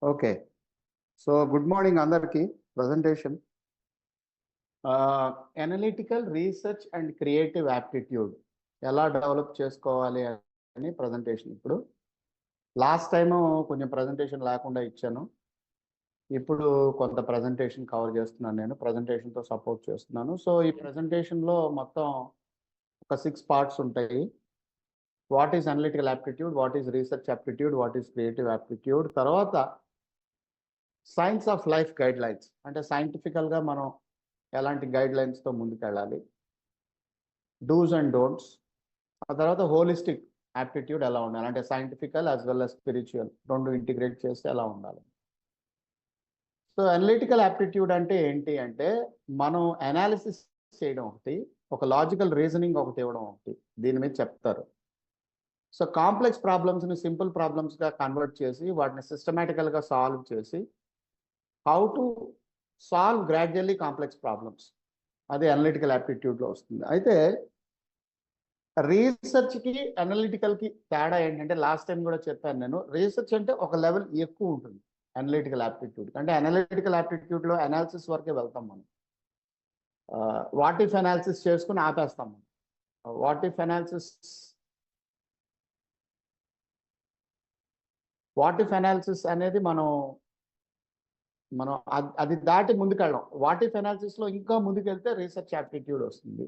Okay. So good morning అందరికీ. Presentation analytical research and creative aptitude ఎలా develop చేసుకోవాలి అని ప్రెజెంటేషన్. ఇప్పుడు లాస్ట్ టైము కొంచెం ప్రెజెంటేషన్ లేకుండా ఇచ్చాను. ఇప్పుడు కొంత ప్రెజెంటేషన్ కవర్ చేస్తున్నాను. నేను ప్రెజెంటేషన్తో సపోర్ట్ చేస్తున్నాను. సో ఈ ప్రెజెంటేషన్లో మొత్తం ఒక 6 పార్ట్స్ ఉంటాయి. What is analytical aptitude, what is research aptitude, what is creative aptitude, తర్వాత science of life guidelines, అంటే సైంటిఫికల్గా మనం ఎలాంటి గైడ్ లైన్స్తో ముందుకెళ్ళాలి, డూస్ అండ్ డోంట్స్, ఆ తర్వాత హోలిస్టిక్ యాప్టిట్యూడ్ ఎలా ఉండాలి, అంటే సైంటిఫికల్ యాజ్ వెల్ as స్పిరిచువల్ రెండు ఇంటిగ్రేట్ చేస్తే ఎలా ఉండాలి. సో అనలిటికల్ యాప్టిట్యూడ్ అంటే ఏంటి అంటే మనం అనాలిసిస్ చేయడం ఒకటి, ఒక లాజికల్ రీజనింగ్ ఒకటి ఇవ్వడం ఒకటి, దీని మీద చెప్తారు. సో కాంప్లెక్స్ ప్రాబ్లమ్స్ని సింపుల్ ప్రాబ్లమ్స్గా కన్వర్ట్ చేసి వాటిని సిస్టమేటికల్గా సాల్వ్ చేసి how to solve gradually complex problems, అది అనలిటికల్ యాప్టిట్యూడ్లో వస్తుంది. అయితే రీసెర్చ్కి అనలిటికల్కి తేడా ఏంటంటే లాస్ట్ టైం కూడా చెప్పాను నేను, రీసెర్చ్ అంటే ఒక లెవెల్ ఎక్కువ ఉంటుంది అనలిటికల్ యాప్టిట్యూడ్ అంటే. అనలిటికల్ యాప్టిట్యూడ్లో అనాలిసిస్ వరకే వెళ్తాం మనం. వాట్ ఇఫ్ అనాలిసిస్ చేసుకుని ఆపేస్తాం మనం. వాట్ ఇఫ్ అనాలిసిస్ అనేది మనం అది దాటి ముందుకెళ్ళడం. వాట్ ఇఫ్ అనాలిసిస్లో ఇంకా ముందుకెళ్తే రీసెర్చ్ యాప్టిట్యూడ్ వస్తుంది.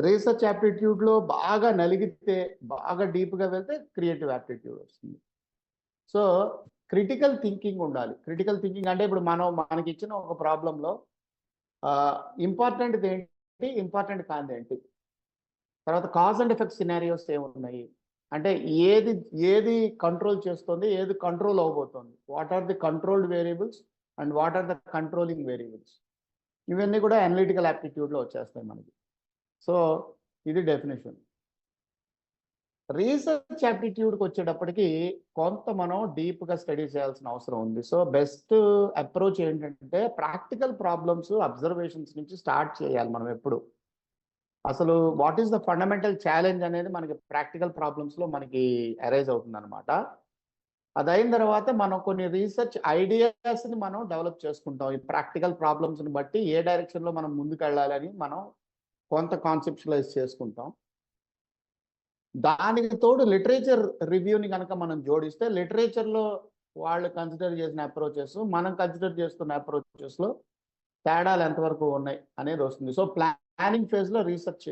రీసెర్చ్ యాప్టిట్యూడ్లో బాగా నలిగితే, బాగా డీప్గా వెళ్తే క్రియేటివ్ యాప్టిట్యూడ్ వస్తుంది. సో క్రిటికల్ థింకింగ్ ఉండాలి. క్రిటికల్ థింకింగ్ అంటే ఇప్పుడు మనకి ఇచ్చిన ఒక ప్రాబ్లంలో ఇంపార్టెంట్ ఏంటి, ఇంపార్టెంట్ కాదు ఏంటి, తర్వాత కాజ్ అండ్ ఎఫెక్ట్ సినారియోస్ ఏమున్నాయి, అంటే ఏది కంట్రోల్ చేస్తుంది, ఏది కంట్రోల్ అవబోతుంది, what are the controlled variables and what are the controlling variables, ఇవన్నీ కూడా అనలిటికల్ యాప్టిట్యూడ్లో వచ్చేస్తాయి మనకి. సో ఇది డెఫినేషన్. రీసెర్చ్ యాప్టిట్యూడ్కి వచ్చేటప్పటికి కొంత మనం డీప్గా స్టడీ చేయాల్సిన అవసరం ఉంది. సో బెస్ట్ అప్రోచ్ ఏంటంటే ప్రాక్టికల్ ప్రాబ్లమ్స్, అబ్జర్వేషన్స్ నుంచి స్టార్ట్ చేయాలి మనం ఎప్పుడు. అసలు what is the fundamental challenge అనేది మనకి ప్రాక్టికల్ ప్రాబ్లమ్స్లో మనకి అరైజ్ అవుతుంది అనమాట. అది అయిన తర్వాత మనం కొన్ని రీసెర్చ్ ఐడియాస్ని మనం డెవలప్ చేసుకుంటాం. ఈ ప్రాక్టికల్ ప్రాబ్లమ్స్ని బట్టి ఏ డైరెక్షన్లో మనం ముందుకు వెళ్ళాలని మనం కొంత కాన్సెప్చువలైజ్ చేసుకుంటాం. దానికి తోడు లిటరేచర్ రివ్యూని కనుక మనం జోడిస్తే లిటరేచర్లో వాళ్ళు కన్సిడర్ చేసిన అప్రోచెస్, మనం కన్సిడర్ చేస్తున్న అప్రోచెస్లో తేడాలు ఎంతవరకు ఉన్నాయి అనేది వస్తుంది. సో ప్లానింగ్ ఫేజ్లో రీసెర్చ్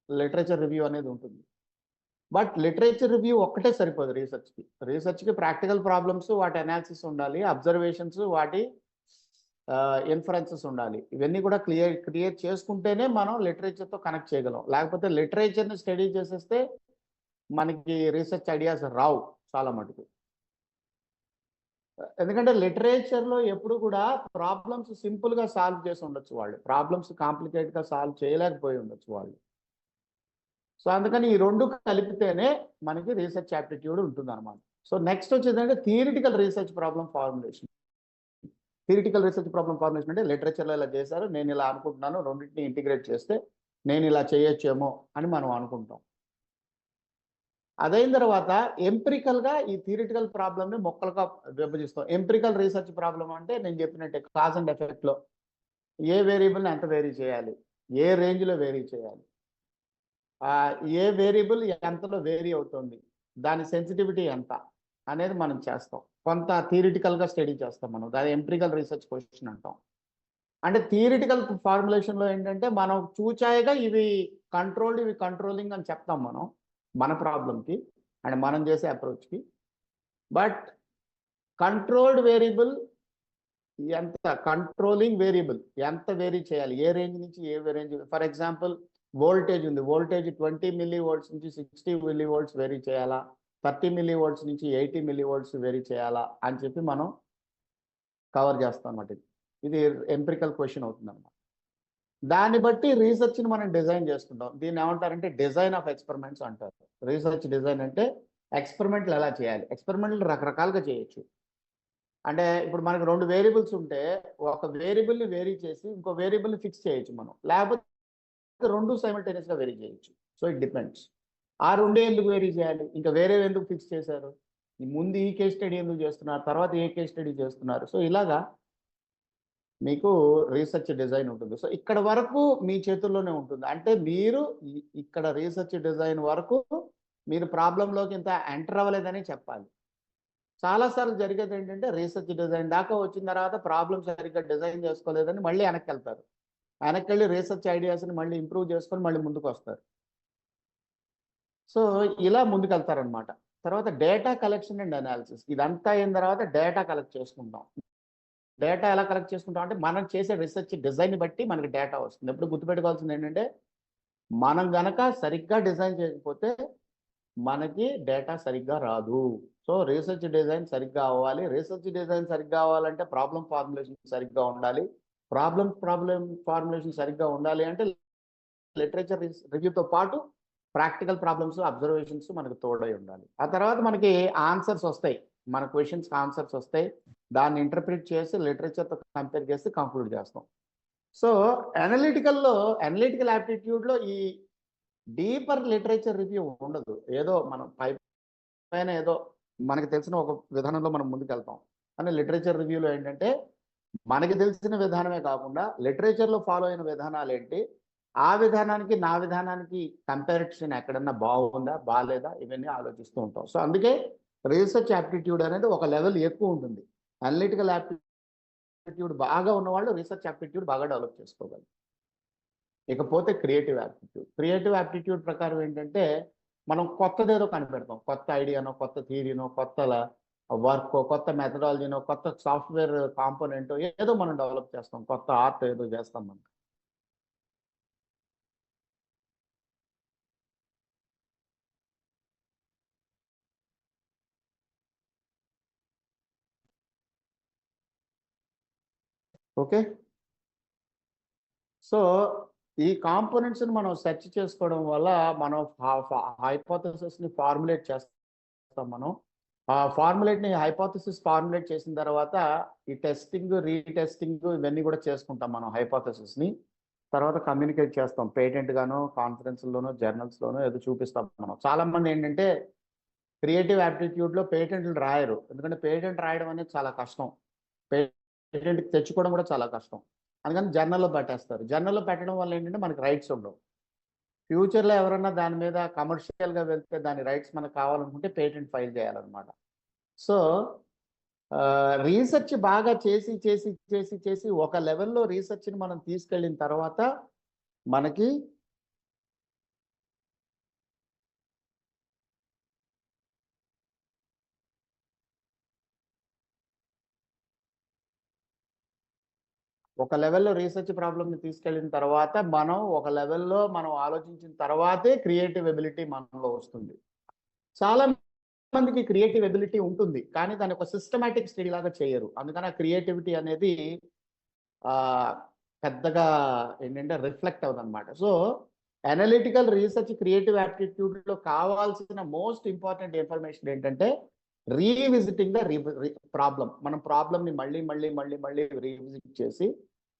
లిటరేచర్ రివ్యూ అనేది ఉంటుంది. బట్ లిటరేచర్ రివ్యూ ఒక్కటే సరిపోదు రీసెర్చ్కి ప్రాక్టికల్ ప్రాబ్లమ్స్, వాటి అనాలిసిస్ ఉండాలి, అబ్జర్వేషన్స్, వాటి ఇన్ఫరెన్సెస్ ఉండాలి. ఇవన్నీ కూడా క్రియేట్ చేసుకుంటేనే మనం లిటరేచర్తో కనెక్ట్ చేయగలం. లేకపోతే లిటరేచర్ని స్టడీ చేసేస్తే మనకి రీసెర్చ్ ఐడియాస్ రావు చాలా మటుకు. ఎందుకంటే లిటరేచర్లో ఎప్పుడు కూడా ప్రాబ్లమ్స్ సింపుల్గా సాల్వ్ చేసి ఉండొచ్చు వాళ్ళు, ప్రాబ్లమ్స్ కాంప్లికేట్గా సాల్వ్ చేయలేకపోయి ఉండొచ్చు వాళ్ళు. సో అందుకని ఈ రెండు కలిపితేనే మనకి రీసెర్చ్ యాప్టిట్యూడ్ ఉంటుంది అనమాట. సో నెక్స్ట్ వచ్చేదంటే theoretical research problem formulation. Theoretical research problem formulation అంటే లిటరేచర్లో ఇలా చేశారు, నేను ఇలా అనుకుంటున్నాను, రెండింటిని ఇంటిగ్రేట్ చేస్తే నేను ఇలా చేయొచ్చేమో అని మనం అనుకుంటాం. అదైన తర్వాత ఎంపిరికల్గా ఈ థియరిటికల్ ప్రాబ్లమ్ని మొక్కలుగా విభజిస్తాం. ఎంపిరికల్ రీసెర్చ్ ప్రాబ్లం అంటే నేను చెప్పినట్టే కాజ్ అండ్ ఎఫెక్ట్లో ఏ వేరియబుల్ని ఎంత వేరీ చేయాలి, ఏ రేంజ్లో వేరీ చేయాలి, ఏ వేరియబుల్ ఎంతలో వేరీ అవుతుంది, దాని సెన్సిటివిటీ ఎంత అనేది మనం చేస్తాం. కొంత థియరిటికల్గా స్టడీ చేస్తాం మనం, దాని ఎంపిరికల్ రీసెర్చ్ క్వశ్చన్ అంటాం. అంటే థియరిటికల్ ఫార్ములేషన్లో ఏంటంటే మనం చూచాయిగా ఇవి కంట్రోల్డ్, ఇవి కంట్రోలింగ్ అని చెప్తాం మనం మన ప్రాబ్లంకి అండ్ మనం చేసే అప్రోచ్కి. బట్ కంట్రోల్డ్ వేరియబుల్ ఎంత, కంట్రోలింగ్ వేరియబుల్ ఎంత వేరీ చేయాలి, ఏ రేంజ్ నుంచి ఏ రేంజ్. ఫర్ ఎగ్జాంపుల్ వోల్టేజ్ ఉంది, వోల్టేజ్ 20 mV నుంచి 60 mV వేరీ చేయాలా, 30 mV నుంచి 80 mV వేరీ చేయాలా అని చెప్పి మనం కవర్ చేస్తాం అన్నమాట. ఇది ఎంపిరికల్ క్వశ్చన్ అవుతుంది అన్నమాట. దాన్ని బట్టి రీసెర్చ్ని మనం డిజైన్ చేసుకుంటాం. దీన్ని ఏమంటారంటే డిజైన్ ఆఫ్ ఎక్స్పెరిమెంట్స్ అంటారు. రీసెర్చ్ డిజైన్ అంటే ఎక్స్పెరిమెంట్లు ఎలా చేయాలి. ఎక్స్పెరిమెంట్లు రకరకాలుగా చేయొచ్చు. అంటే ఇప్పుడు మనకు 2 వేరియబుల్స్ ఉంటే ఒక వేరియబుల్ని వేరీ చేసి ఇంకో వేరియబుల్ని ఫిక్స్ చేయొచ్చు మనం, లేకపోతే 2 సైమల్టేనియస్గా వేరీ చేయొచ్చు. So it depends. ఆ 2 ఎందుకు వేరీ చేయాలి, ఇంకా వేరే ఎందుకు ఫిక్స్ చేశారు, ముందు ఈ కేస్ స్టడీ ఎందుకు చేస్తున్నారు, తర్వాత ఏ కేస్ స్టడీ చేస్తున్నారు. సో ఇలాగా మీకు రీసెర్చ్ డిజైన్ ఉంటుంది. సో ఇక్కడ వరకు మీ చేతుల్లోనే ఉంటుంది. అంటే మీరు ఇక్కడ రీసెర్చ్ డిజైన్ వరకు మీరు ప్రాబ్లంలోకి ఇంత ఎంటర్ అవ్వలేదని చెప్పాలి. చాలాసార్లు జరిగేది ఏంటంటే రీసెర్చ్ డిజైన్ దాకా వచ్చిన తర్వాత ప్రాబ్లమ్ సరిగ్గా డిజైన్ చేసుకోలేదని మళ్ళీ వెనక్కి వెళ్తారు. వెనక్కి వెళ్ళి రీసెర్చ్ ఐడియాస్ని మళ్ళీ ఇంప్రూవ్ చేసుకొని మళ్ళీ ముందుకు వస్తారు. సో ఇలా ముందుకెళ్తారనమాట. తర్వాత డేటా కలెక్షన్ అండ్ అనాలిసిస్. ఇదంతా అయిన తర్వాత డేటా కలెక్ట్ చేసుకుంటాం. డేటా ఎలా కలెక్ట్ చేసుకుంటాం అంటే మనం చేసే రీసెర్చ్ డిజైన్ బట్టి మనకి డేటా వస్తుంది. ఎప్పుడు గుర్తుపెట్టుకోవాల్సింది ఏంటంటే మనం గనక సరిగ్గా డిజైన్ చేయకపోతే మనకి డేటా సరిగ్గా రాదు. సో రీసెర్చ్ డిజైన్ సరిగ్గా అవ్వాలి. రీసెర్చ్ డిజైన్ సరిగ్గా అవ్వాలంటే ప్రాబ్లం ఫార్ములేషన్ సరిగ్గా ఉండాలి. ప్రాబ్లం ఫార్ములేషన్ సరిగ్గా ఉండాలి అంటే లిటరేచర్ రివ్యూతో పాటు ప్రాక్టికల్ ప్రాబ్లమ్స్, అబ్జర్వేషన్స్ మనకు తోడై ఉండాలి. ఆ తర్వాత మనకి ఆన్సర్స్ వస్తాయి. మన క్వశ్చన్స్కి ఆన్సర్స్ వస్తాయి. దాన్ని ఇంటర్ప్రిట్ చేసి లిటరేచర్తో కంపేర్ చేసి కంక్లూడ్ చేస్తాం. సో అనలిటికల్ యాప్టిట్యూడ్లో ఈ డీపర్ లిటరేచర్ రివ్యూ ఉండదు. ఏదో మనం పైన ఏదో మనకి తెలిసిన ఒక విధానంలో మనం ముందుకెళ్తాం. కానీ లిటరేచర్ రివ్యూలో ఏంటంటే మనకి తెలిసిన విధానమే కాకుండా లిటరేచర్లో ఫాలో అయిన విధానాలు ఏంటి, ఆ విధానానికి నా విధానానికి కంపారిజన్ ఎక్కడన్నా బాగుందా బాగాలేదా ఇవన్నీ ఆలోచిస్తూ ఉంటాం. సో అందుకే రీసెర్చ్ యాప్టిట్యూడ్ అనేది ఒక లెవెల్ ఎక్కువ ఉంటుంది. అనలిటికల్ యాప్టిట్యూడ్ బాగా ఉన్నవాళ్ళు రీసెర్చ్ యాప్టిట్యూడ్ బాగా డెవలప్ చేసుకోగలరు. ఇకపోతే క్రియేటివ్ యాప్టిట్యూడ్ ప్రకారం ఏంటంటే మనం కొత్తదేదో కనిపెడతాం. కొత్త ఐడియానో, కొత్త థియరీనో, కొత్త వర్క్, కొత్త మెథడాలజీనో, కొత్త సాఫ్ట్వేర్ కాంపోనెంట్ ఏదో మనం డెవలప్ చేస్తాం. కొత్త ఆర్ట్ ఏదో చేస్తాం మనం. ఓకే, సో ఈ కాంపోనెంట్స్ని మనం సెర్చ్ చేసుకోవడం వల్ల మనం హైపోథెసిస్ని ఫార్ములేట్ చేస్తాం. మనం ఆ హైపోథెసిస్ ఫార్ములేట్ చేసిన తర్వాత ఈ టెస్టింగ్, రీటెస్టింగ్ ఇవన్నీ కూడా చేసుకుంటాం మనం హైపోథెసిస్ని. తర్వాత కమ్యూనికేట్ చేస్తాం పేటెంట్ గానో, కాన్ఫరెన్స్లోనో, జర్నల్స్లోనో ఏదో చూపిస్తాం మనం. చాలామంది ఏంటంటే క్రియేటివ్ యాప్టిట్యూడ్లో పేటెంట్లు రాయరు. ఎందుకంటే పేటెంట్ రాయడం అనేది చాలా కష్టం. పేటెంట్ తెచ్చుకోవడం కూడా చాలా కష్టం. అందుకని జర్నల్లో పెట్టేస్తారు. జర్నల్లో పెట్టడం వల్ల ఏంటంటే మనకి రైట్స్ ఉండవు. ఫ్యూచర్లో ఎవరన్నా దాని మీద కమర్షియల్గా వెళ్తే దాని రైట్స్ మనకు కావాలనుకుంటే పేటెంట్ ఫైల్ చేయాలన్నమాట. సో రీసెర్చ్ బాగా చేసి చేసి చేసి చేసి ఒక లెవెల్లో రీసెర్చ్ని మనం తీసుకెళ్ళిన తర్వాత మనకి ఒక లెవెల్లో రీసెర్చ్ ప్రాబ్లమ్ని తీసుకెళ్ళిన తర్వాత మనం ఒక లెవెల్లో మనం ఆలోచించిన తర్వాతే క్రియేటివ్ ఎబిలిటీ మనలో వస్తుంది. చాలా మందికి క్రియేటివ్ ఎబిలిటీ ఉంటుంది, కానీ దాని ఒక సిస్టమాటిక్ స్టడీ లాగా చేయరు. అందుకని ఆ క్రియేటివిటీ అనేది పెద్దగా ఏంటంటే రిఫ్లెక్ట్ అవుతుంది అనమాట. సో అనలిటికల్ రీసెర్చ్ క్రియేటివ్ యాప్టిట్యూడ్లో కావాల్సిన మోస్ట్ ఇంపార్టెంట్ ఇన్ఫర్మేషన్ ఏంటంటే రీవిజిటింగ్ ద ప్రాబ్లం. మనం ప్రాబ్లమ్ని మళ్ళీ మళ్ళీ మళ్ళీ మళ్ళీ రీవిజిట్ చేసి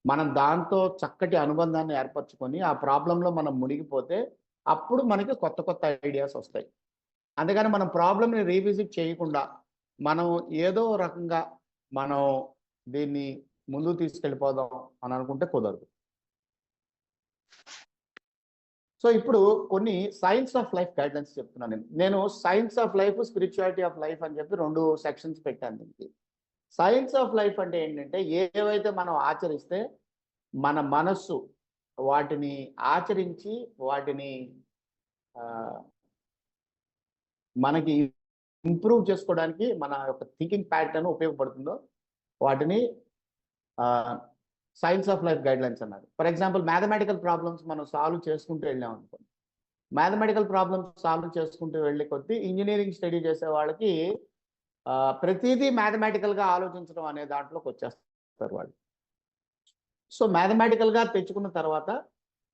మనం దాంతో చక్కటి అనుబంధాన్ని ఏర్పరచుకొని ఆ ప్రాబ్లంలో మనం మునిగిపోతే అప్పుడు మనకి కొత్త కొత్త ఐడియాస్ వస్తాయి. అందుకని మనం ప్రాబ్లమ్ని రీవిజిట్ చేయకుండా మనం ఏదో రకంగా మనం దీన్ని ముందుకు తీసుకెళ్ళిపోదాం అని అనుకుంటే కుదరదు. సో ఇప్పుడు కొన్ని సైన్స్ ఆఫ్ లైఫ్ గైడ్లైన్స్ చెప్తున్నాను. నేను science of life, spirituality of life అని చెప్పి 2 సెక్షన్స్ పెట్టాను దీనికి. సైన్స్ ఆఫ్ లైఫ్ అంటే ఏంటంటే ఏవైతే మనం ఆచరిస్తే మన మనస్సు వాటిని ఆచరించి వాటిని మనకి ఇంప్రూవ్ చేసుకోవడానికి మన యొక్క థింకింగ్ ప్యాటర్న్ ఉపయోగపడుతుందో వాటిని సైన్స్ ఆఫ్ లైఫ్ గైడ్లైన్స్ అన్నారు. ఫర్ ఎగ్జాంపుల్ మ్యాథమెటికల్ ప్రాబ్లమ్స్ మనం సాల్వ్ చేసుకుంటూ వెళ్ళాం అనుకోండి. మ్యాథమెటికల్ ప్రాబ్లమ్స్ సాల్వ్ చేసుకుంటూ వెళ్ళే కొద్దీ ఇంజనీరింగ్ స్టడీ చేసే వాళ్ళకి ప్రతిదీ మ్యాథమెటికల్గా ఆలోచించడం అనే దాంట్లోకి వచ్చేస్తారు వాళ్ళు. సో మ్యాథమెటికల్గా తెచ్చుకున్న తర్వాత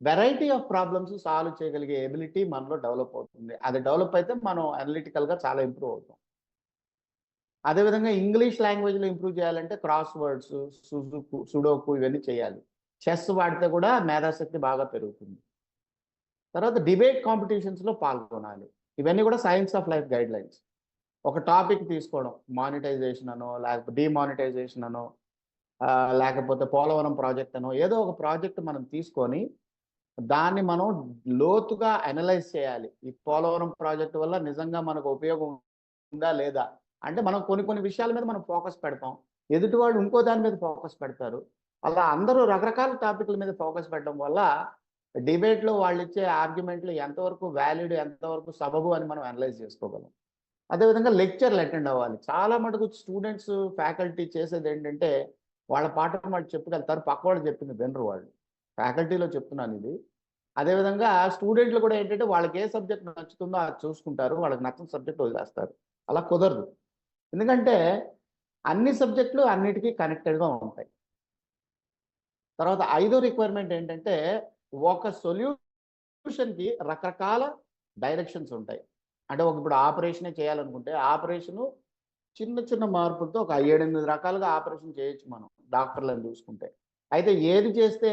వెరైటీ ఆఫ్ ప్రాబ్లమ్స్ సాల్వ్ చేయగలిగే ఎబిలిటీ మనలో డెవలప్ అవుతుంది. అది డెవలప్ అయితే మనం అనలిటికల్గా చాలా ఇంప్రూవ్ అవుతాం. అదేవిధంగా ఇంగ్లీష్ లాంగ్వేజ్లో ఇంప్రూవ్ చేయాలంటే క్రాస్ వర్డ్స్, సుడోకు ఇవన్నీ చేయాలి. చెస్ వాడితే కూడా మేధాశక్తి బాగా పెరుగుతుంది. తర్వాత డిబేట్ కాంపిటీషన్స్లో పాల్గొనాలి. ఇవన్నీ కూడా science of life guide lines. ఒక టాపిక్ తీసుకోవడం, మానిటైజేషన్ అనో, లేకపోతే డిమానిటైజేషన్ అనో, లేకపోతే పోలవరం ప్రాజెక్ట్ అనో, ఏదో ఒక ప్రాజెక్ట్ మనం తీసుకొని దాన్ని మనం లోతుగా అనలైజ్ చేయాలి. ఈ పోలవరం ప్రాజెక్ట్ వల్ల నిజంగా మనకు ఉపయోగం ఉందా లేదా? అంటే మనం కొన్ని విషయాల మీద మనం ఫోకస్ పెడతాం. ఎదుటి వాళ్ళు ఇంకో దాని మీద ఫోకస్ పెడతారు. అలా అందరూ రకరకాల టాపిక్ల మీద ఫోకస్ పెట్టడం వల్ల డిబేట్‌లో వాళ్ళిచ్చే ఆర్గ్యుమెంట్లు ఎంతవరకు వాలిడ్, ఎంతవరకు సబబు అని మనం అనలైజ్ చేసుకోగలం. అదేవిధంగా లెక్చర్‌లు అటెండ్ అవ్వాలి. చాలా మటుకు స్టూడెంట్స్, ఫ్యాకల్టీ చేసేదేంటంటే వాళ్ళ పాఠం వాళ్ళు చెప్పుకెళ్తారు. పక్కవాళ్ళు చెప్పింది వినరు వాళ్ళు. ఫ్యాకల్టీలో చెప్తున్నాను ఇది. అదేవిధంగా స్టూడెంట్లు కూడా ఏంటంటే వాళ్ళకి ఏ సబ్జెక్ట్ నచ్చుతుందో అది చూసుకుంటారు. వాళ్ళకి నచ్చని సబ్జెక్ట్ వదిలేస్తారు. అలా కుదరదు. ఎందుకంటే అన్ని సబ్జెక్టులు అన్నిటికీ కనెక్టెడ్‌గా ఉంటాయి. తర్వాత ఐదో రిక్వైర్మెంట్ ఏంటంటే ఒక సొల్యూషన్‌కి రకరకాల డైరెక్షన్స్ ఉంటాయి. అంటే ఇప్పుడు ఆపరేషనే చేయాలనుకుంటే ఆపరేషను చిన్న మార్పులతో ఒక 7, 8 రకాలుగా ఆపరేషన్ చేయొచ్చు మనం డాక్టర్లను చూసుకుంటే. అయితే ఏది చేస్తే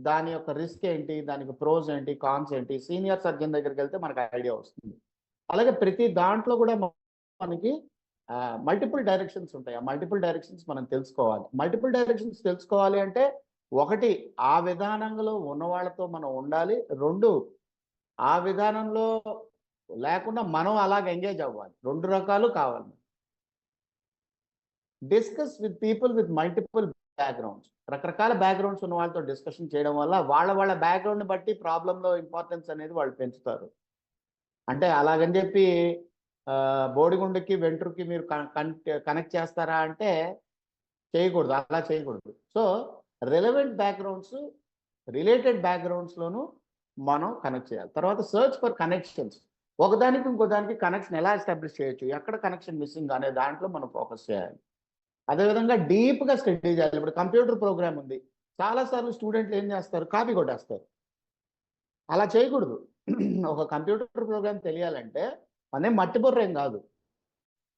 దాని యొక్క రిస్క్ ఏంటి, దానికి ప్రోస్ ఏంటి, కాన్స్ ఏంటి, సీనియర్ సర్జన్ దగ్గరికి వెళ్తే మనకు ఐడియా వస్తుంది. అలాగే ప్రతి దాంట్లో కూడా మనకి మల్టిపుల్ డైరెక్షన్స్ ఉంటాయి. ఆ మల్టిపుల్ డైరెక్షన్స్ మనం తెలుసుకోవాలి. మల్టిపుల్ డైరెక్షన్స్ తెలుసుకోవాలి అంటే ఒకటి ఆ విధానంలో ఉన్న వాళ్ళతో మనం ఉండాలి. 2 ఆ విధానంలో లేకుండా మనం అలాగ ఎంగేజ్ అవ్వాలి. 2 రకాలు కావాలి. Discuss with people with multiple backgrounds. రకరకాల బ్యాక్‌గ్రౌండ్స్ ఉన్న వాళ్ళతో డిస్కషన్ చేయడం వల్ల వాళ్ళ బ్యాక్‌గ్రౌండ్‌ని బట్టి ప్రాబ్లమ్‌లో ఇంపార్టెన్స్ అనేది వాళ్ళు పెంచుతారు. అంటే అలాగని చెప్పి బోడిగుండుకి, వెంట్రుకి మీరు కనెక్ట్ చేస్తారా అంటే చేయకూడదు. అలా చేయకూడదు. సో, రిలవెంట్ బ్యాక్‌గ్రౌండ్స్, రిలేటెడ్ బ్యాక్‌గ్రౌండ్స్‌లోనూ మనం కనెక్ట్ చేయాలి. తర్వాత సెర్చ్ ఫర్ కనెక్షన్స్. ఒకదానికి ఇంకోదానికి కనెక్షన్ ఎలా ఎస్టాబ్లిష్ చేయొచ్చు? ఎక్కడ కనెక్షన్ మిస్సింగ్ అనే దాంట్లో మనం ఫోకస్ చేయాలి. అదేవిధంగా డీప్‌గా స్టడీ చేయాలి. ఇప్పుడు కంప్యూటర్ ప్రోగ్రామ్ ఉంది. చాలా సార్లు స్టూడెంట్లు ఏం చేస్తారు? కాపీ కొట్టేస్తారు. అలా చేయకూడదు. ఒక కంప్యూటర్ ప్రోగ్రామ్ తెలియాలంటే మనేం మట్టి బుర్రేం కాదు.